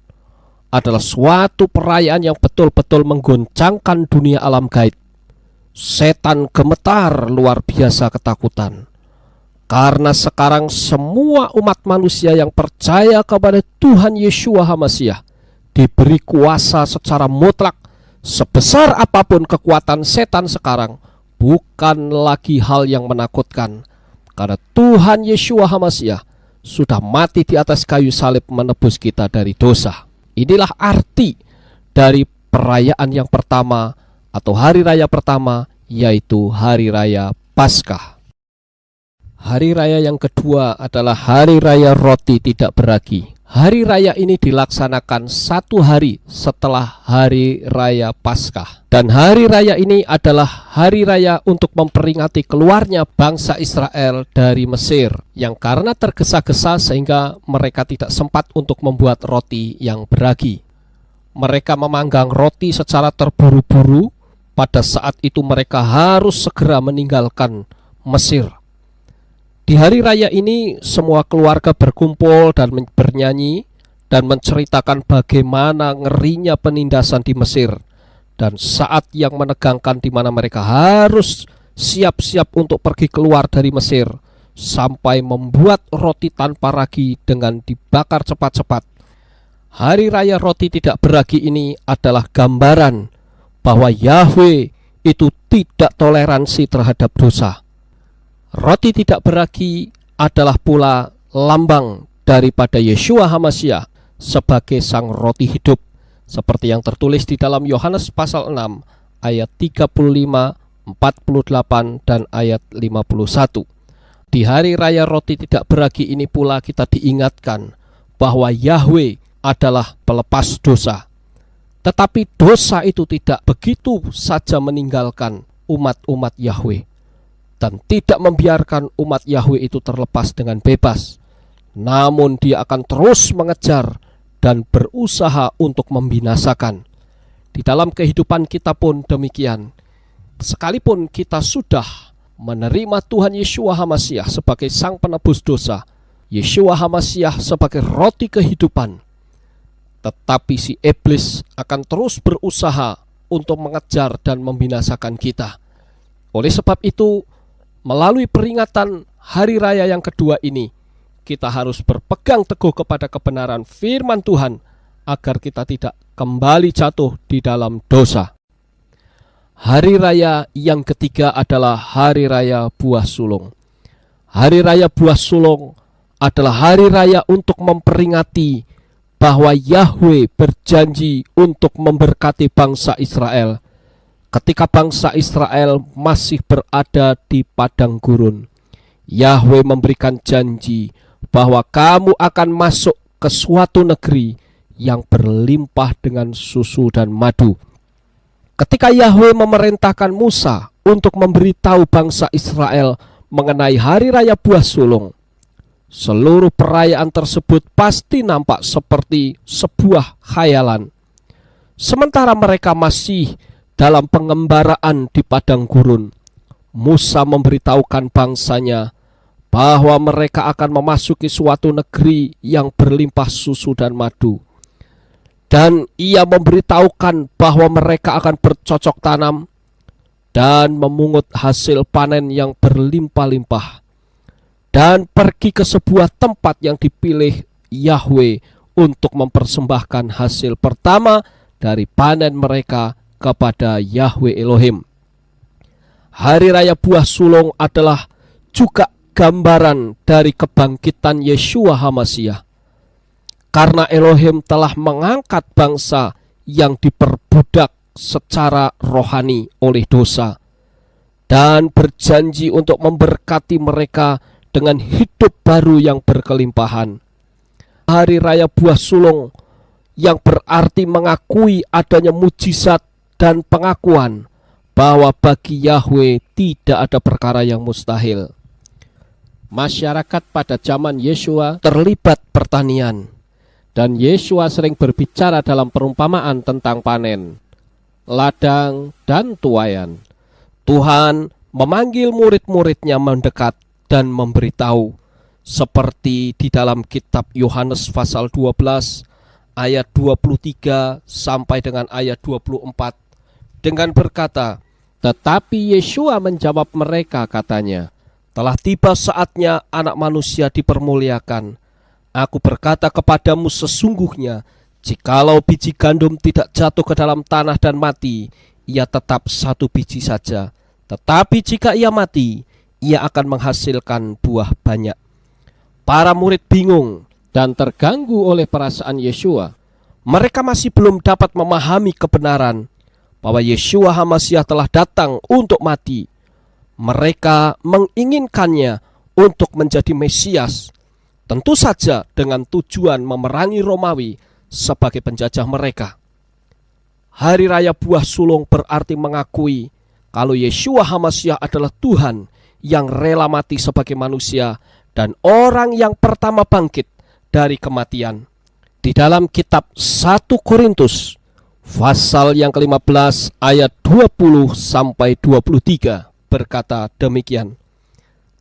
adalah suatu perayaan yang betul-betul menggoncangkan dunia alam gaib. Setan gemetar luar biasa ketakutan, karena sekarang semua umat manusia yang percaya kepada Tuhan Yeshua HaMasiah diberi kuasa secara mutlak. Sebesar apapun kekuatan setan sekarang, bukan lagi hal yang menakutkan, karena Tuhan Yeshua HaMasiah sudah mati di atas kayu salib menebus kita dari dosa. Inilah arti dari perayaan yang pertama atau hari raya pertama, yaitu hari raya Paskah. Hari raya yang kedua adalah hari raya roti tidak beragi. Hari raya ini dilaksanakan 1 hari setelah hari raya Paskah. Dan hari raya ini adalah hari raya untuk memperingati keluarnya bangsa Israel dari Mesir, yang karena tergesa-gesa sehingga mereka tidak sempat untuk membuat roti yang beragi. Mereka memanggang roti secara terburu-buru. Pada saat itu mereka harus segera meninggalkan Mesir. Di hari raya ini semua keluarga berkumpul dan bernyanyi dan menceritakan bagaimana ngerinya penindasan di Mesir, dan saat yang menegangkan di mana mereka harus siap-siap untuk pergi keluar dari Mesir, sampai membuat roti tanpa ragi dengan dibakar cepat-cepat. Hari raya roti tidak beragi ini adalah gambaran bahwa Yahweh itu tidak toleransi terhadap dosa. Roti tidak beragi adalah pula lambang daripada Yeshua HaMasyiah sebagai sang roti hidup, seperti yang tertulis di dalam Yohanes pasal 6 ayat 35, 48 dan ayat 51. Di hari raya roti tidak beragi ini pula kita diingatkan bahwa Yahweh adalah pelepas dosa. Tetapi dosa itu tidak begitu saja meninggalkan umat-umat Yahweh, dan tidak membiarkan umat Yahweh itu terlepas dengan bebas. Namun dia akan terus mengejar dan berusaha untuk membinasakan. Di dalam kehidupan kita pun demikian. Sekalipun kita sudah menerima Tuhan Yeshua HaMasyiah sebagai sang penebus dosa, Yeshua HaMasyiah sebagai roti kehidupan, tetapi si iblis akan terus berusaha untuk mengejar dan membinasakan kita. Oleh sebab itu, melalui peringatan hari raya yang kedua ini, kita harus berpegang teguh kepada kebenaran firman Tuhan agar kita tidak kembali jatuh di dalam dosa. Hari raya yang ketiga adalah hari raya buah sulung. Hari raya buah sulung adalah hari raya untuk memperingati bahwa Yahweh berjanji untuk memberkati bangsa Israel ketika bangsa Israel masih berada di padang gurun. Yahweh memberikan janji bahwa kamu akan masuk ke suatu negeri yang berlimpah dengan susu dan madu. Ketika Yahweh memerintahkan Musa untuk memberitahu bangsa Israel mengenai hari raya buah sulung, seluruh perayaan tersebut pasti nampak seperti sebuah khayalan. Sementara mereka masih dalam pengembaraan di padang gurun, Musa memberitahukan bangsanya bahwa mereka akan memasuki suatu negeri yang berlimpah susu dan madu. Dan ia memberitahukan bahwa mereka akan bercocok tanam dan memungut hasil panen yang berlimpah-limpah, dan pergi ke sebuah tempat yang dipilih Yahweh untuk mempersembahkan hasil pertama dari panen mereka kepada Yahweh Elohim. Hari raya buah sulung adalah juga gambaran dari kebangkitan Yeshua HaMasyiah, karena Elohim telah mengangkat bangsa yang diperbudak secara rohani oleh dosa, dan berjanji untuk memberkati mereka dengan hidup baru yang berkelimpahan. Hari raya buah sulung yang berarti mengakui adanya mujizat dan pengakuan bahwa bagi Yahweh tidak ada perkara yang mustahil. Masyarakat pada zaman Yeshua terlibat pertanian, dan Yeshua sering berbicara dalam perumpamaan tentang panen, ladang, dan tuaian. Tuhan memanggil murid-muridnya mendekat dan memberitahu, seperti di dalam kitab Yohanes pasal 12 ayat 23 sampai dengan ayat 24, dengan berkata, "Tetapi Yeshua menjawab mereka," katanya, "telah tiba saatnya anak manusia dipermuliakan. Aku berkata kepadamu sesungguhnya, jikalau biji gandum tidak jatuh ke dalam tanah dan mati, ia tetap satu biji saja. Tetapi jika ia mati, ia akan menghasilkan buah banyak. Para murid bingung dan terganggu oleh perasaan Yeshua. Mereka masih belum dapat memahami kebenaran bahwa Yeshua HaMasyiah telah datang untuk mati. Mereka menginginkannya untuk menjadi Mesias, tentu saja dengan tujuan memerangi Romawi sebagai penjajah mereka. Hari Raya Buah Sulung berarti mengakui kalau Yeshua HaMasyiah adalah Tuhan yang rela mati sebagai manusia dan orang yang pertama bangkit dari kematian. Di dalam kitab 1 Korintus pasal yang ke-15 ayat 20 sampai 23 berkata demikian.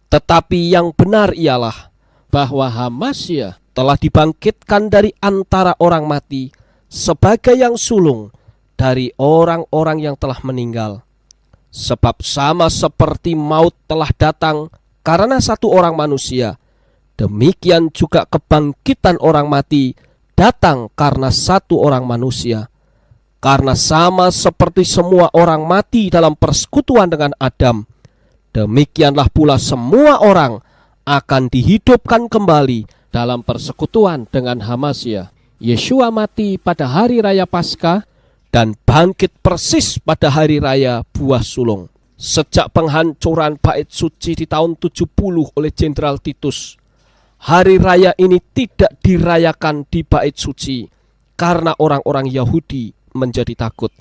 Tetapi yang benar ialah bahwa HaMasyiah telah dibangkitkan dari antara orang mati sebagai yang sulung dari orang-orang yang telah meninggal. Sebab sama seperti maut telah datang karena satu orang manusia, demikian juga kebangkitan orang mati datang karena satu orang manusia. Karena sama seperti semua orang mati dalam persekutuan dengan Adam, demikianlah pula semua orang akan dihidupkan kembali dalam persekutuan dengan HaMasyiah. Yeshua mati pada hari raya Paskah dan bangkit persis pada hari raya Buah Sulung. Sejak penghancuran bait suci di tahun 70 oleh Jenderal Titus, hari raya ini tidak dirayakan di bait suci karena orang-orang Yahudi menjadi takut,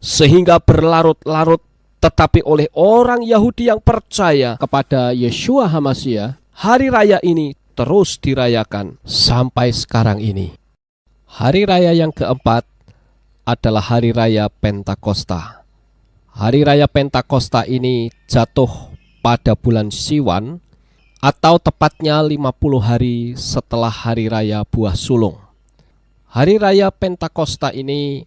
sehingga berlarut-larut. Tetapi oleh orang Yahudi yang percaya kepada Yeshua HaMasyiah, hari raya ini terus dirayakan sampai sekarang ini. Hari raya yang keempat adalah hari raya Pentakosta. Hari raya Pentakosta ini jatuh pada bulan Siwan, atau tepatnya 50 hari setelah hari raya Buah Sulung. Hari raya Pentakosta ini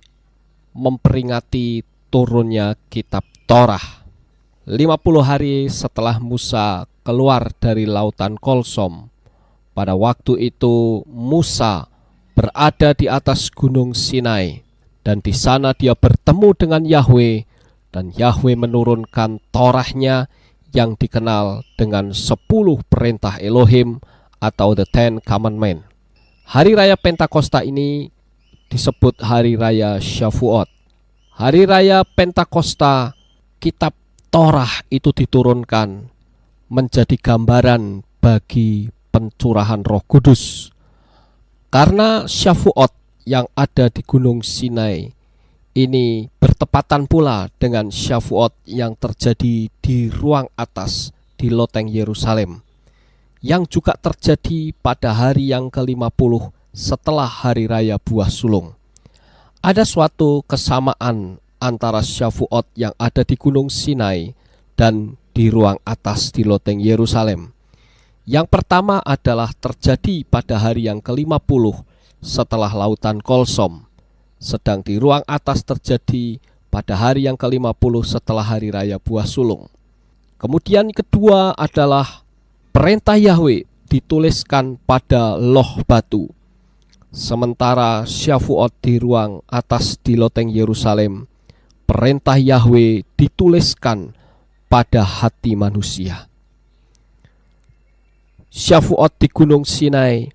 memperingati turunnya kitab Torah. 50 hari setelah Musa keluar dari lautan Kolsom. Pada waktu itu Musa berada di atas gunung Sinai, dan di sana dia bertemu dengan Yahweh, dan Yahweh menurunkan Torahnya yang dikenal dengan 10 perintah Elohim atau the Ten Commandments. Hari raya Pentakosta ini disebut hari raya Shavuot. Hari raya Pentakosta, kitab Torah itu diturunkan menjadi gambaran bagi pencurahan Roh Kudus. Karena Shavuot yang ada di Gunung Sinai ini bertepatan pula dengan Shavuot yang terjadi di ruang atas di loteng Yerusalem, yang juga terjadi pada hari yang ke-50 setelah hari raya Buah Sulung. Ada suatu kesamaan antara Shavuot yang ada di Gunung Sinai dan di ruang atas di loteng Yerusalem. Yang pertama adalah terjadi pada hari yang ke-50 setelah lautan Kolsom, sedang di ruang atas terjadi pada hari yang ke-50 setelah hari raya Buah Sulung. Kemudian kedua adalah perintah Yahweh dituliskan pada loh batu. Sementara Shavuot di ruang atas di loteng Yerusalem, perintah Yahweh dituliskan pada hati manusia. Shavuot di Gunung Sinai,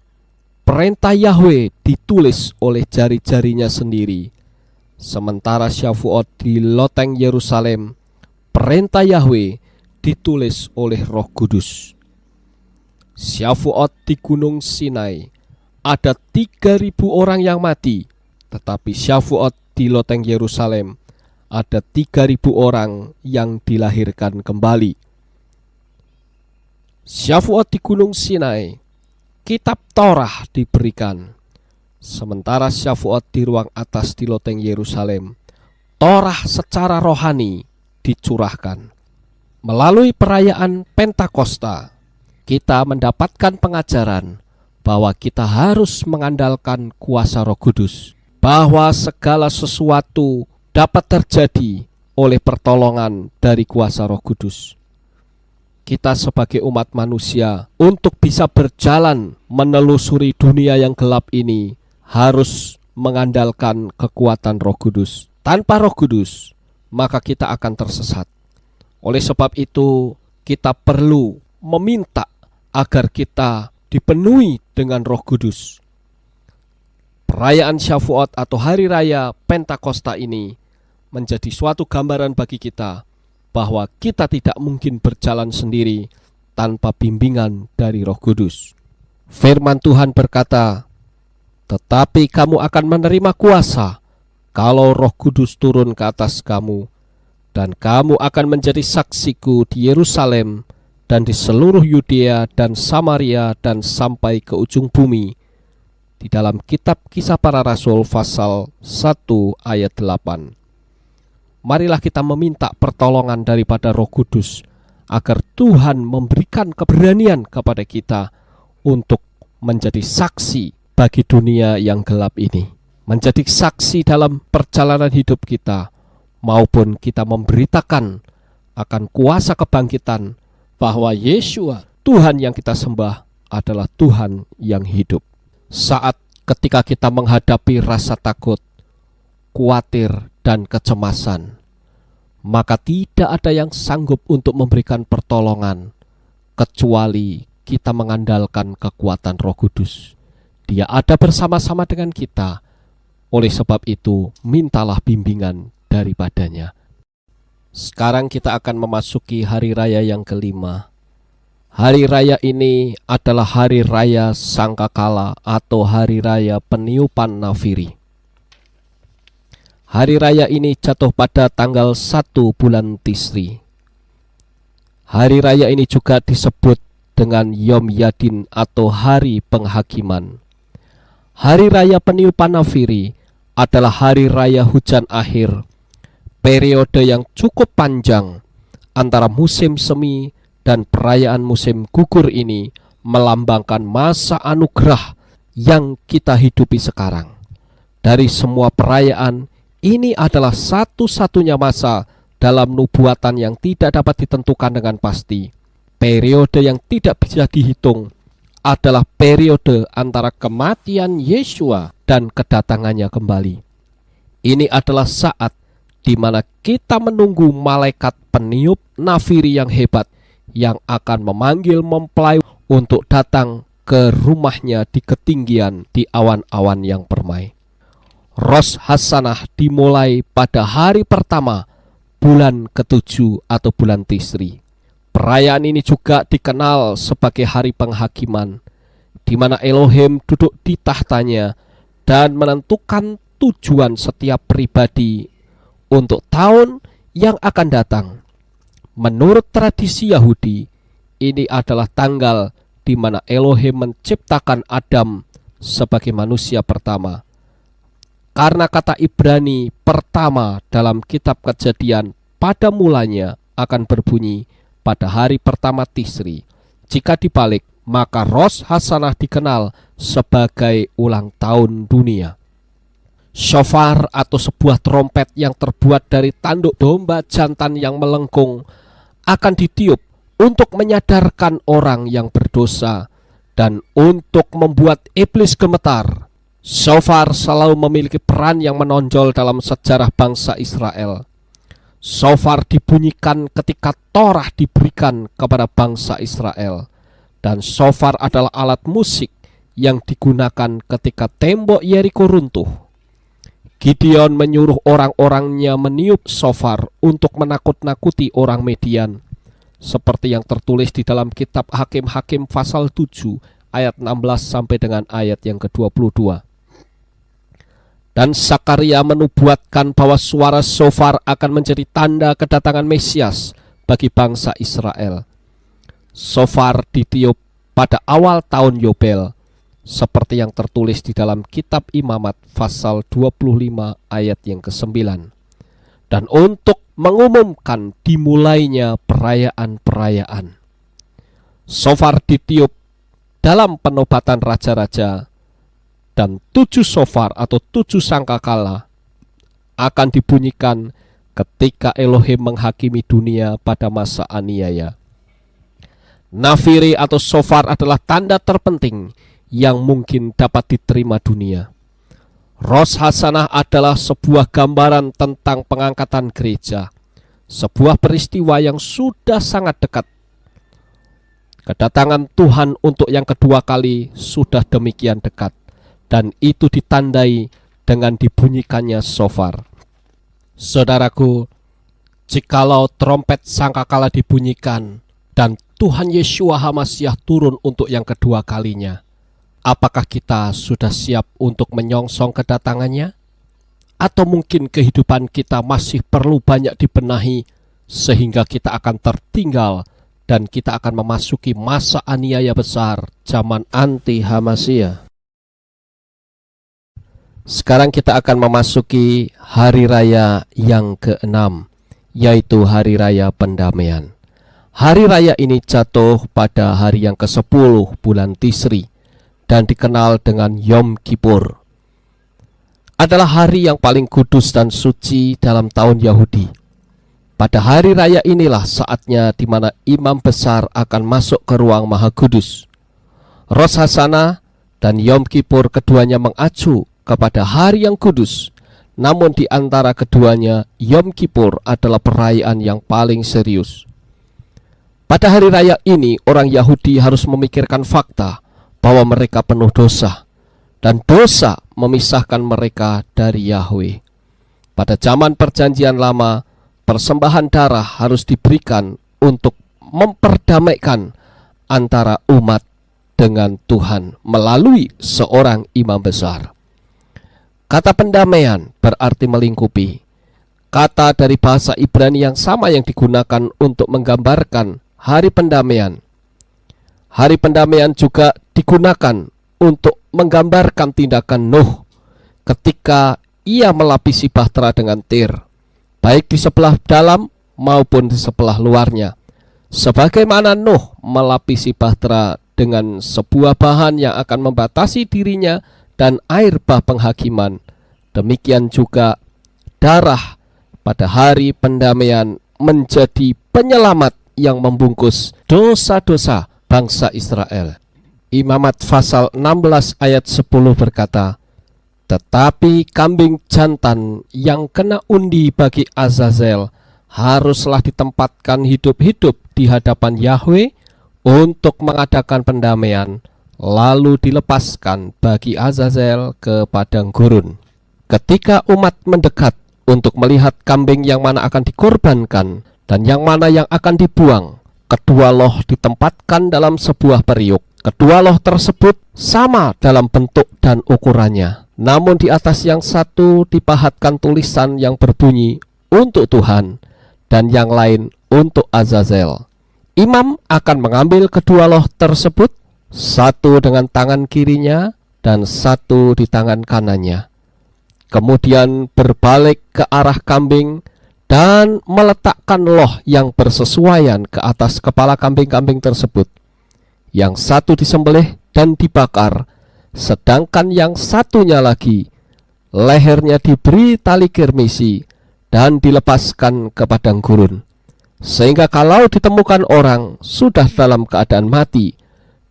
perintah Yahweh ditulis oleh jari-jarinya sendiri. Sementara Shavuot di loteng Yerusalem, perintah Yahweh ditulis oleh Roh Kudus. Shavuot di Gunung Sinai, ada 3.000 orang yang mati. Tetapi Shavuot di loteng Yerusalem, ada 3.000 orang yang dilahirkan kembali. Shavuot di Gunung Sinai, kitab Torah diberikan. Sementara Shavuot di ruang atas di loteng Yerusalem, Torah secara rohani dicurahkan. Melalui perayaan Pentakosta, kita mendapatkan pengajaran bahwa kita harus mengandalkan kuasa Roh Kudus, bahwa segala sesuatu dapat terjadi oleh pertolongan dari kuasa Roh Kudus. Kita sebagai umat manusia untuk bisa berjalan menelusuri dunia yang gelap ini harus mengandalkan kekuatan Roh Kudus. Tanpa Roh Kudus, maka kita akan tersesat. Oleh sebab itu, kita perlu meminta agar kita dipenuhi dengan Roh Kudus. Perayaan Syafuot atau Hari Raya Pentakosta ini menjadi suatu gambaran bagi kita bahwa kita tidak mungkin berjalan sendiri tanpa bimbingan dari Roh Kudus. Firman Tuhan berkata, "Tetapi kamu akan menerima kuasa kalau Roh Kudus turun ke atas kamu, dan kamu akan menjadi saksiku di Yerusalem dan di seluruh Yudea dan Samaria dan sampai ke ujung bumi." Di dalam kitab Kisah Para Rasul pasal 1 ayat 8. Marilah kita meminta pertolongan daripada Roh Kudus agar Tuhan memberikan keberanian kepada kita untuk menjadi saksi bagi dunia yang gelap ini, menjadi saksi dalam perjalanan hidup kita, maupun kita memberitakan akan kuasa kebangkitan bahwa Yeshua, Tuhan yang kita sembah, adalah Tuhan yang hidup. Saat ketika kita menghadapi rasa takut, khawatir, dan kecemasan, maka tidak ada yang sanggup untuk memberikan pertolongan kecuali kita mengandalkan kekuatan Roh Kudus. Dia ada bersama-sama dengan kita. Oleh sebab itu, mintalah bimbingan daripadanya. Sekarang kita akan memasuki hari raya yang kelima. Hari raya ini adalah hari raya Sangkakala atau hari raya peniupan nafiri. Hari raya ini jatuh pada tanggal 1 bulan Tisri. Hari raya ini juga disebut dengan Yom Yadin atau hari penghakiman. Hari raya peniupan nafiri adalah hari raya hujan akhir, periode yang cukup panjang antara musim semi dan perayaan musim gugur ini melambangkan masa anugerah yang kita hidupi sekarang. Dari semua perayaan, ini adalah satu-satunya masa dalam nubuatan yang tidak dapat ditentukan dengan pasti. Periode yang tidak bisa dihitung adalah periode antara kematian Yeshua dan kedatangannya kembali. Ini adalah saat di mana kita menunggu malaikat peniup nafiri yang hebat yang akan memanggil mempelai untuk datang ke rumahnya di ketinggian di awan-awan yang permai. Rosh Hasanah dimulai pada hari pertama bulan ke-7 atau bulan Tisri. Perayaan ini juga dikenal sebagai hari penghakiman, di mana Elohim duduk di tahtanya dan menentukan tujuan setiap pribadi untuk tahun yang akan datang. Menurut tradisi Yahudi, ini adalah tanggal di mana Elohim menciptakan Adam sebagai manusia pertama. Karena kata Ibrani pertama dalam kitab Kejadian pada mulanya akan berbunyi pada hari pertama Tisri. Jika dibalik, maka Rosh Hasanah dikenal sebagai ulang tahun dunia. Shofar atau sebuah trompet yang terbuat dari tanduk domba jantan yang melengkung akan ditiup untuk menyadarkan orang yang berdosa dan untuk membuat iblis gemetar. Shofar selalu memiliki peran yang menonjol dalam sejarah bangsa Israel. Shofar dibunyikan ketika Torah diberikan kepada bangsa Israel, dan shofar adalah alat musik yang digunakan ketika tembok Yeriko runtuh. Gideon menyuruh orang-orangnya meniup shofar untuk menakut-nakuti orang Median, seperti yang tertulis di dalam kitab Hakim-Hakim pasal 7 ayat 16 sampai dengan ayat yang ke-22. Dan Sakaria menubuatkan bahwa suara shofar akan menjadi tanda kedatangan Mesias bagi bangsa Israel. Shofar ditiup pada awal tahun Yobel, seperti yang tertulis di dalam kitab Imamat pasal 25 ayat yang ke-9. Dan untuk mengumumkan dimulainya perayaan-perayaan. Shofar ditiup dalam penobatan raja-raja, dan 7 shofar atau 7 sangkakala akan dibunyikan ketika Elohim menghakimi dunia pada masa aniaya. Nafiri atau shofar adalah tanda terpenting yang mungkin dapat diterima dunia. Rosh Hasanah adalah sebuah gambaran tentang pengangkatan gereja, sebuah peristiwa yang sudah sangat dekat. Kedatangan Tuhan untuk yang kedua kali sudah demikian dekat, dan itu ditandai dengan dibunyikannya shofar. Saudaraku, jikalau trompet sangkakala dibunyikan dan Tuhan Yeshua HaMasyiah turun untuk yang kedua kalinya, apakah kita sudah siap untuk menyongsong kedatangannya? Atau mungkin kehidupan kita masih perlu banyak dibenahi sehingga kita akan tertinggal dan kita akan memasuki masa aniaya besar zaman anti HaMasyiah. Sekarang kita akan memasuki hari raya yang ke-6, yaitu hari raya pendamaian. Hari raya ini jatuh pada hari yang ke-10 bulan Tisri dan dikenal dengan Yom Kippur. Adalah hari yang paling kudus dan suci dalam tahun Yahudi. Pada hari raya inilah saatnya di mana imam besar akan masuk ke ruang Maha Kudus. Rosh Hashanah dan Yom Kippur keduanya mengacu kepada hari yang kudus. Namun di antara keduanya, Yom Kippur adalah perayaan yang paling serius. Pada hari raya ini, orang Yahudi harus memikirkan fakta bahwa mereka penuh dosa, dan dosa memisahkan mereka dari Yahweh. Pada zaman Perjanjian Lama, persembahan darah harus diberikan untuk memperdamaikan antara umat dengan Tuhan melalui seorang imam besar. Kata pendamaian berarti melingkupi. Kata dari bahasa Ibrani yang sama yang digunakan untuk menggambarkan hari pendamaian. Hari pendamaian juga digunakan untuk menggambarkan tindakan Nuh ketika ia melapisi bahtera dengan tir, baik di sebelah dalam maupun di sebelah luarnya. Sebagaimana Nuh melapisi bahtera dengan sebuah bahan yang akan membatasi dirinya dan air bah penghakiman, demikian juga darah pada hari pendamaian menjadi penyelamat yang membungkus dosa-dosa bangsa Israel. Imamat pasal 16 ayat 10 berkata, tetapi kambing jantan yang kena undi bagi Azazel haruslah ditempatkan hidup-hidup di hadapan Yahweh untuk mengadakan pendamaian, lalu dilepaskan bagi Azazel ke padang gurun. Ketika umat mendekat untuk melihat kambing yang mana akan dikorbankan dan yang mana yang akan dibuang, kedua loh ditempatkan dalam sebuah periuk. Kedua loh tersebut sama dalam bentuk dan ukurannya, namun di atas yang satu dipahatkan tulisan yang berbunyi untuk Tuhan dan yang lain untuk Azazel. Imam akan mengambil kedua loh tersebut, satu dengan tangan kirinya dan satu di tangan kanannya. Kemudian berbalik ke arah kambing dan meletakkan loh yang bersesuaian ke atas kepala kambing-kambing tersebut. Yang satu disembelih dan dibakar, sedangkan yang satunya lagi lehernya diberi tali kirmisi dan dilepaskan ke padang gurun. Sehingga kalau ditemukan orang sudah dalam keadaan mati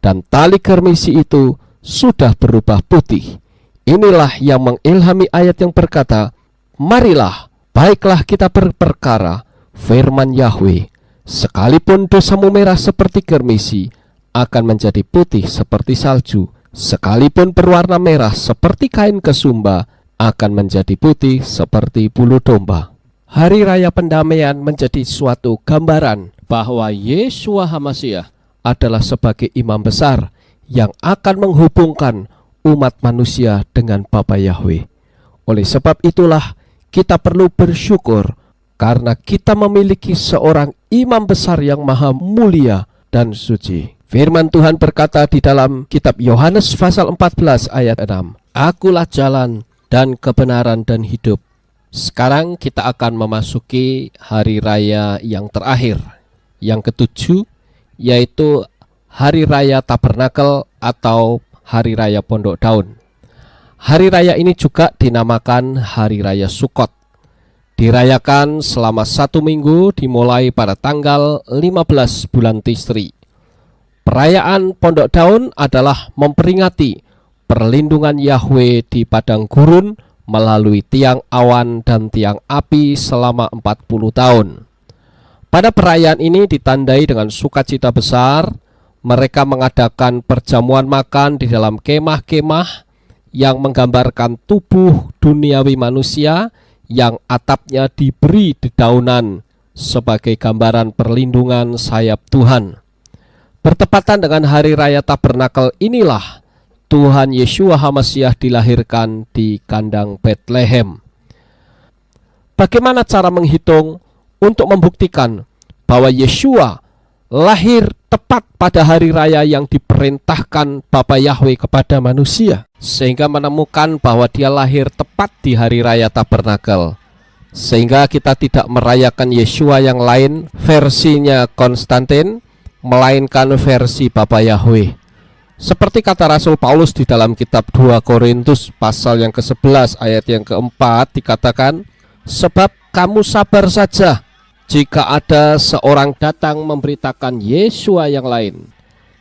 dan tali kirmisi itu sudah berubah putih, inilah yang mengilhami ayat yang berkata, marilah, baiklah kita berperkara, firman Yahweh, sekalipun dosamu merah seperti kirmisi, akan menjadi putih seperti salju, sekalipun berwarna merah seperti kain kesumba, akan menjadi putih seperti bulu domba. Hari raya pendamaian menjadi suatu gambaran bahwa Yeshua HaMasyiah adalah sebagai imam besar yang akan menghubungkan umat manusia dengan Bapa Yahweh. Oleh sebab itulah kita perlu bersyukur karena kita memiliki seorang imam besar yang maha mulia dan suci. Firman Tuhan berkata di dalam kitab Yohanes pasal 14 ayat 6, akulah jalan dan kebenaran dan hidup. Sekarang kita akan memasuki hari raya yang terakhir, yang ketujuh, yaitu hari raya Tabernakel atau hari raya Pondok Daun. Hari raya ini juga dinamakan hari raya Sukot. Dirayakan selama 1 minggu dimulai pada tanggal 15 bulan Tisri. Perayaan Pondok Daun adalah memperingati perlindungan Yahweh di padang gurun melalui tiang awan dan tiang api selama 40 tahun. Pada perayaan ini ditandai dengan sukacita besar, Mereka mengadakan perjamuan makan di dalam kemah-kemah yang menggambarkan tubuh duniawi manusia yang atapnya diberi dedaunan sebagai gambaran perlindungan sayap Tuhan. Bertepatan dengan hari raya Tabernakel inilah Tuhan Yeshua HaMasiah dilahirkan di kandang Bethlehem. Bagaimana cara menghitung untuk membuktikan bahwa Yeshua lahir tepat pada hari raya yang diperintahkan Bapa Yahweh kepada manusia, sehingga menemukan bahwa dia lahir tepat di hari raya Tabernakel, sehingga kita tidak merayakan Yeshua yang lain versinya Konstantin, melainkan versi Bapa Yahweh. Seperti kata Rasul Paulus di dalam kitab 2 Korintus pasal yang ke-11 ayat yang ke-4 dikatakan, sebab kamu sabar saja jika ada seorang datang memberitakan Yeshua yang lain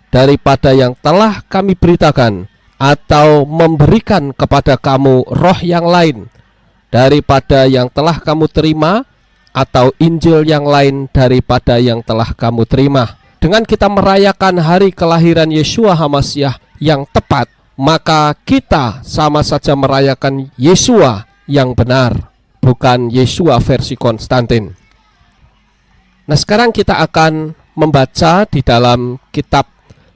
daripada yang telah kami beritakan, atau memberikan kepada kamu roh yang lain daripada yang telah kamu terima, atau Injil yang lain daripada yang telah kamu terima. Dengan kita merayakan hari kelahiran Yeshua HaMasiah yang tepat, maka kita sama saja merayakan Yeshua yang benar, bukan Yeshua versi Konstantin. Nah, sekarang kita akan membaca di dalam kitab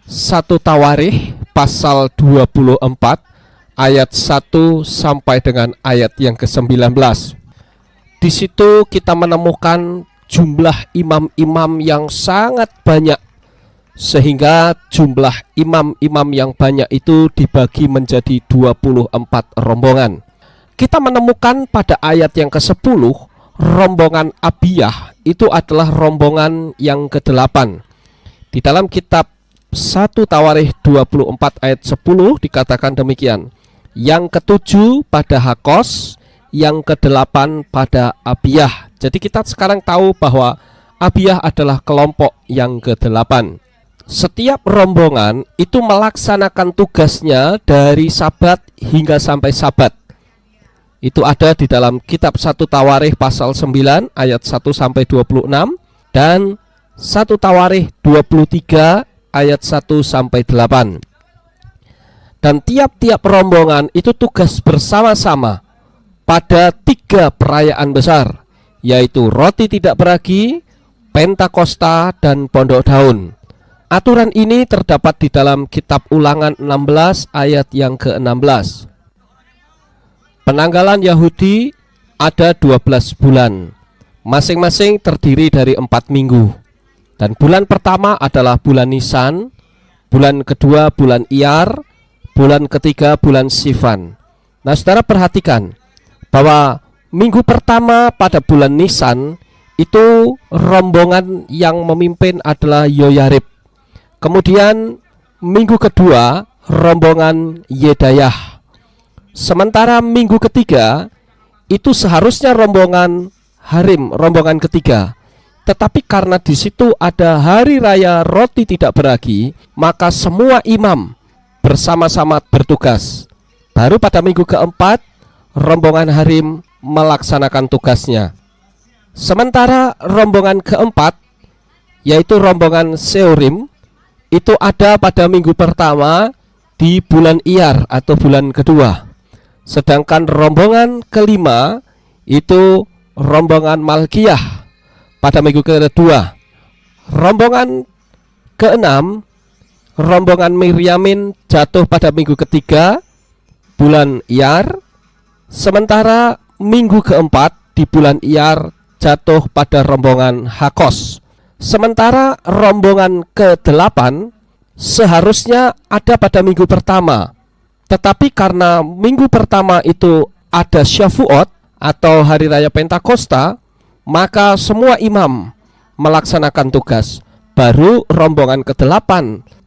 1 Tawarikh pasal 24 ayat 1 sampai dengan ayat yang ke-19. Di situ kita menemukan jumlah imam-imam yang sangat banyak, sehingga jumlah imam-imam yang banyak itu dibagi menjadi 24 rombongan. Kita menemukan pada ayat yang ke-10, rombongan Abiyah itu adalah rombongan yang ke-8. Di dalam kitab 1 Tawarikh 24 ayat 10 dikatakan demikian, yang ke-7 pada Hakos, yang ke-8 pada Abiyah. Jadi kita sekarang tahu bahwa Abiyah adalah kelompok yang ke-8. Setiap rombongan itu melaksanakan tugasnya dari Sabat hingga sampai Sabat. Itu ada di dalam kitab 1 Tawarikh pasal 9 ayat 1 sampai 26 dan 1 Tawarikh 23 ayat 1 sampai 8. Dan tiap-tiap rombongan itu tugas bersama-sama pada 3 perayaan besar, yaitu roti tidak beragi, Pentakosta, dan pondok daun. Aturan ini terdapat di dalam kitab Ulangan 16 ayat yang ke-16. Penanggalan Yahudi ada 12 bulan, masing-masing terdiri dari 4 minggu. Dan bulan pertama adalah bulan Nisan, bulan kedua bulan Iyar, bulan ketiga bulan Sivan. Nah, saudara perhatikan bahwa minggu pertama pada bulan Nisan itu rombongan yang memimpin adalah Yoyarib. Kemudian minggu kedua rombongan Yedayah. Sementara minggu ketiga itu seharusnya rombongan Harim, rombongan ketiga. Tetapi karena di situ ada hari raya roti tidak beragi, maka semua imam bersama-sama bertugas. Baru pada minggu keempat rombongan Harim melaksanakan tugasnya. Sementara rombongan keempat, yaitu rombongan Seorim, itu ada pada minggu pertama di bulan Iyar atau bulan kedua. Sedangkan rombongan kelima itu rombongan Malkiyah pada minggu kedua. Rombongan keenam, rombongan Miryamin, jatuh pada minggu ketiga bulan Iyar. Sementara minggu keempat di bulan Iyar jatuh pada rombongan Hakos. Sementara rombongan ke-8 seharusnya ada pada minggu pertama, tetapi karena minggu pertama itu ada Syavuot atau hari raya Pentakosta, maka semua imam melaksanakan tugas. Baru rombongan ke-8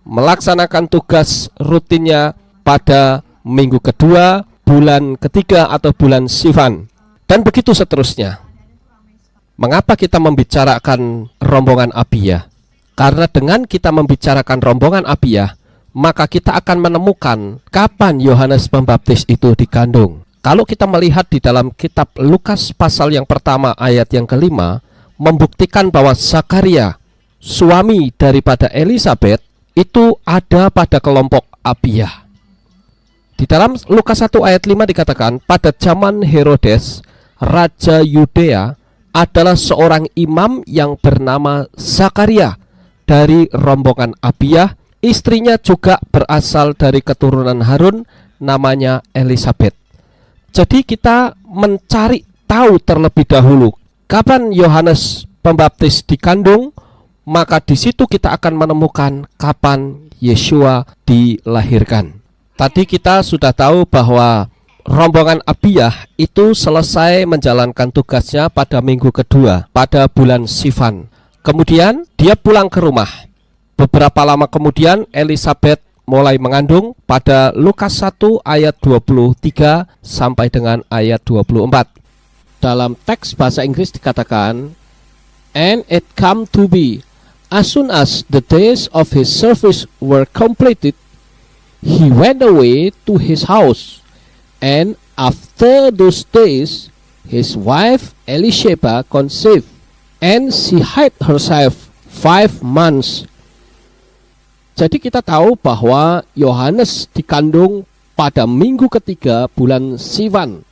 melaksanakan tugas rutinnya pada minggu kedua, bulan ketiga atau bulan Sivan, dan begitu seterusnya. Mengapa kita membicarakan rombongan Abiyah? Karena dengan kita membicarakan rombongan Abiyah, maka kita akan menemukan kapan Yohanes Pembaptis itu dikandung. Kalau kita melihat di dalam kitab Lukas pasal yang pertama ayat yang ke-5, membuktikan bahwa Zakaria, suami daripada Elisabet, itu ada pada kelompok Abiyah. Di dalam Lukas 1 ayat 5 dikatakan, pada zaman Herodes, Raja Yudea, adalah seorang imam yang bernama Zakaria dari rombongan Abiyah. Istrinya juga berasal dari keturunan Harun, namanya Elisabet. Jadi kita mencari tahu terlebih dahulu kapan Yohanes Pembaptis dikandung, maka di situ kita akan menemukan kapan Yeshua dilahirkan. Tadi kita sudah tahu bahwa rombongan Abiyah itu selesai menjalankan tugasnya pada minggu kedua pada bulan Sivan. Kemudian dia pulang ke rumah. Beberapa lama kemudian Elisabet mulai mengandung pada Lukas 1 ayat 23 sampai dengan ayat 24. Dalam teks bahasa Inggris dikatakan, "And it come to be, as soon as the days of his service were completed, he went away to his house. And after those days, his wife Elisheba conceived, and she hid herself 5 months." Jadi kita tahu bahwa Yohanes dikandung pada minggu ketiga bulan Sivan.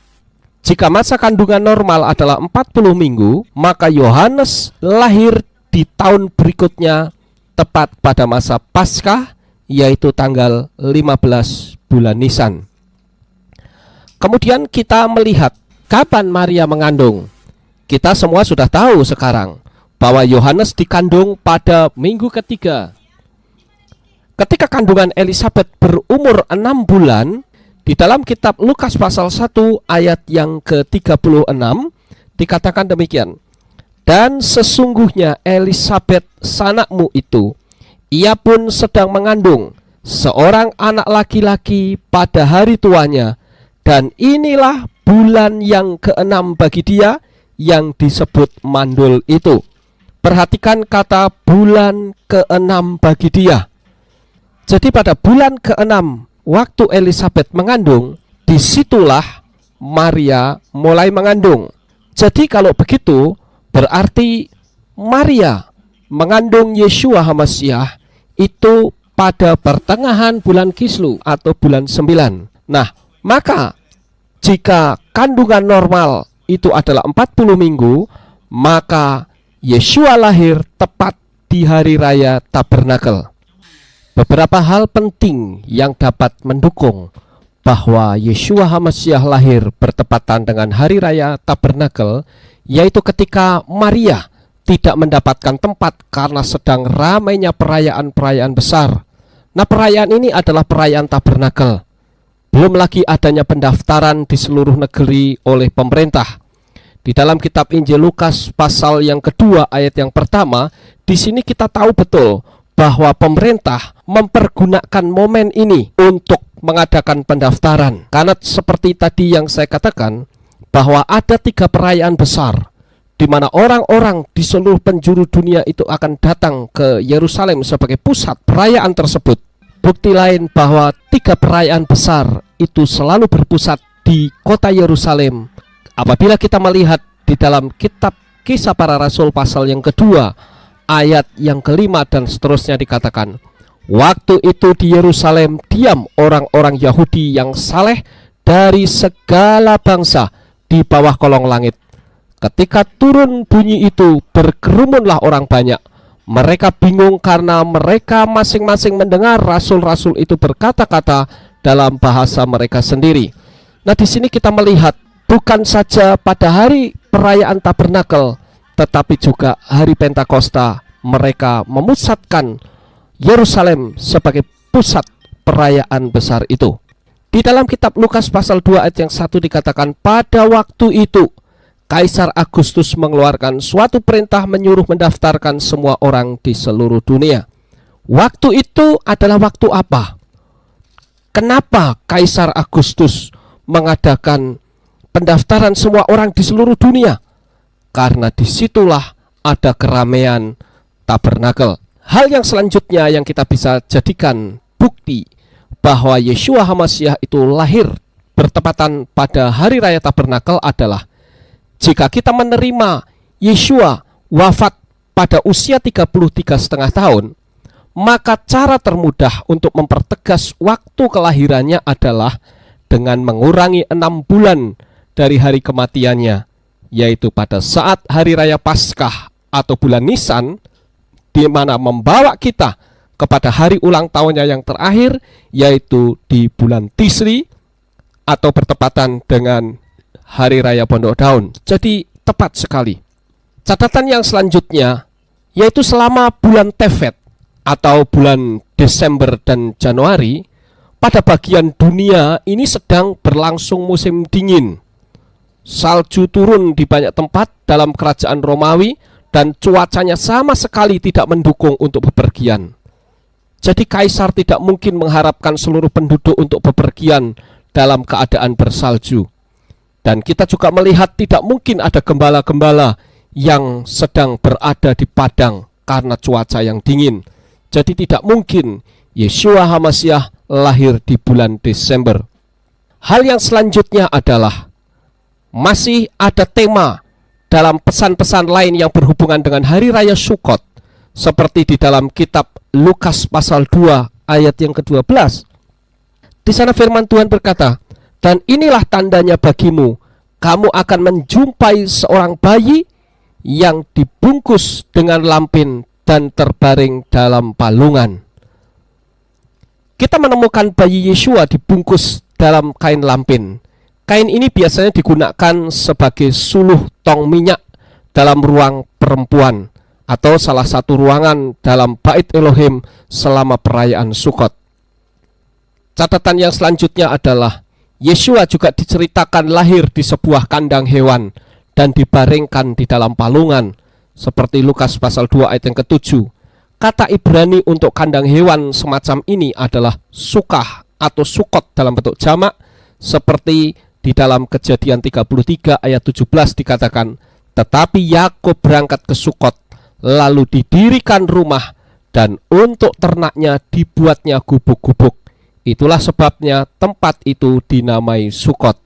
Jika masa kandungan normal adalah 40 minggu, maka Yohanes lahir di tahun berikutnya tepat pada masa Paskah, yaitu tanggal 15 bulan Nisan. Kemudian kita melihat kapan Maria mengandung. Kita semua sudah tahu sekarang bahwa Yohanes dikandung pada minggu ketiga. Ketika kandungan Elisabet berumur 6 bulan, di dalam kitab Lukas pasal 1 ayat yang ke-36 dikatakan demikian. Dan sesungguhnya Elisabet sanakmu itu, ia pun sedang mengandung seorang anak laki-laki pada hari tuanya, dan inilah bulan yang ke-6 bagi dia yang disebut mandul itu. Perhatikan kata bulan ke-6 bagi dia. Jadi pada bulan ke-6 waktu Elisabet mengandung, disitulah Maria mulai mengandung. Jadi kalau begitu berarti Maria mengandung Yeshua HaMasyiah itu pada pertengahan bulan Kislu atau bulan 9. Nah, maka jika kandungan normal itu adalah 40 minggu, maka Yeshua lahir tepat di hari raya Tabernakel. Beberapa hal penting yang dapat mendukung bahwa Yeshua HaMasyiah lahir bertepatan dengan hari raya Tabernakel, yaitu ketika Maria tidak mendapatkan tempat karena sedang ramainya perayaan-perayaan besar. Nah, perayaan ini adalah perayaan Tabernakel. Belum lagi adanya pendaftaran di seluruh negeri oleh pemerintah. Di dalam kitab Injil Lukas pasal yang kedua ayat yang pertama, di sini kita tahu betul bahwa pemerintah mempergunakan momen ini untuk mengadakan pendaftaran. Karena seperti tadi yang saya katakan, bahwa ada 3 perayaan besar di mana orang-orang di seluruh penjuru dunia itu akan datang ke Yerusalem sebagai pusat perayaan tersebut. Bukti lain bahwa 3 perayaan besar itu selalu berpusat di kota Yerusalem. Apabila kita melihat di dalam kitab Kisah Para Rasul pasal yang kedua ayat yang ke-5 dan seterusnya dikatakan, waktu itu di Yerusalem diam orang-orang Yahudi yang saleh dari segala bangsa di bawah kolong langit. Ketika turun bunyi itu, berkerumunlah orang banyak. Mereka bingung karena mereka masing-masing mendengar rasul-rasul itu berkata-kata dalam bahasa mereka sendiri. Nah, di sini kita melihat bukan saja pada hari perayaan Tabernakel, tetapi juga hari Pentakosta mereka memusatkan Yerusalem sebagai pusat perayaan besar itu. Di dalam kitab Lukas pasal 2 ayat yang 1 dikatakan, pada waktu itu Kaisar Agustus mengeluarkan suatu perintah menyuruh mendaftarkan semua orang di seluruh dunia. Waktu itu adalah waktu apa? Kenapa Kaisar Agustus mengadakan pendaftaran semua orang di seluruh dunia? Karena disitulah ada keramaian Tabernakel. Hal yang selanjutnya yang kita bisa jadikan bukti bahwa Yeshua HaMasyiah itu lahir bertepatan pada hari raya Tabernakel adalah jika kita menerima Yeshua wafat pada usia 33,5 tahun, maka cara termudah untuk mempertegas waktu kelahirannya adalah dengan mengurangi 6 bulan dari hari kematiannya, yaitu pada saat hari raya Paskah atau bulan Nisan, di mana membawa kita kepada hari ulang tahunnya yang terakhir, yaitu di bulan Tisri atau bertepatan dengan hari raya Pondok Daun. Jadi tepat sekali. Catatan yang selanjutnya yaitu selama bulan Tevet atau bulan Desember dan Januari, pada bagian dunia ini sedang berlangsung musim dingin. Salju turun di banyak tempat dalam kerajaan Romawi dan cuacanya sama sekali tidak mendukung untuk bepergian. Jadi kaisar tidak mungkin mengharapkan seluruh penduduk untuk bepergian dalam keadaan bersalju. Dan kita juga melihat tidak mungkin ada gembala-gembala yang sedang berada di padang karena cuaca yang dingin. Jadi tidak mungkin Yeshua HaMasyiah lahir di bulan Desember. Hal yang selanjutnya adalah masih ada tema dalam pesan-pesan lain yang berhubungan dengan hari raya Sukkot, seperti di dalam kitab Lukas pasal 2 ayat yang ke-12. Di sana firman Tuhan berkata, "Dan inilah tandanya bagimu, kamu akan menjumpai seorang bayi yang dibungkus dengan lampin dan terbaring dalam palungan." Kita menemukan bayi Yeshua dibungkus dalam kain lampin. Kain ini biasanya digunakan sebagai suluh tong minyak dalam ruang perempuan atau salah satu ruangan dalam Bait Elohim selama perayaan Sukkot. Catatan yang selanjutnya adalah Yeshua juga diceritakan lahir di sebuah kandang hewan dan dibaringkan di dalam palungan, seperti Lukas pasal 2 ayat yang ke-7. Kata Ibrani untuk kandang hewan semacam ini adalah sukah atau sukot dalam bentuk jamak, seperti di dalam Kejadian 33 ayat 17 dikatakan, "Tetapi Yakub berangkat ke Sukot, lalu didirikan rumah, dan untuk ternaknya dibuatnya gubuk-gubuk. Itulah sebabnya tempat itu dinamai Sukot."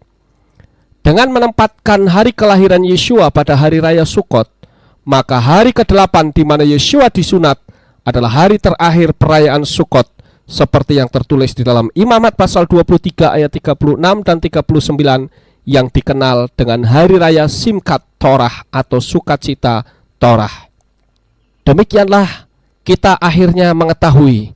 Dengan menempatkan hari kelahiran Yeshua pada hari raya Sukot, maka hari ke-8 di mana Yeshua disunat adalah hari terakhir perayaan Sukot, seperti yang tertulis di dalam Imamat pasal 23 ayat 36 dan 39 yang dikenal dengan hari raya Simkat Torah atau sukacita Torah. Demikianlah kita akhirnya mengetahui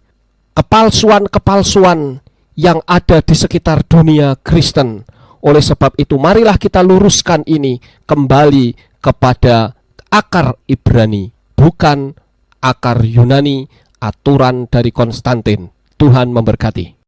kepalsuan-kepalsuan yang ada di sekitar dunia Kristen. Oleh sebab itu marilah kita luruskan ini kembali kepada akar Ibrani, bukan akar Yunani, aturan dari Konstantin. Tuhan memberkati.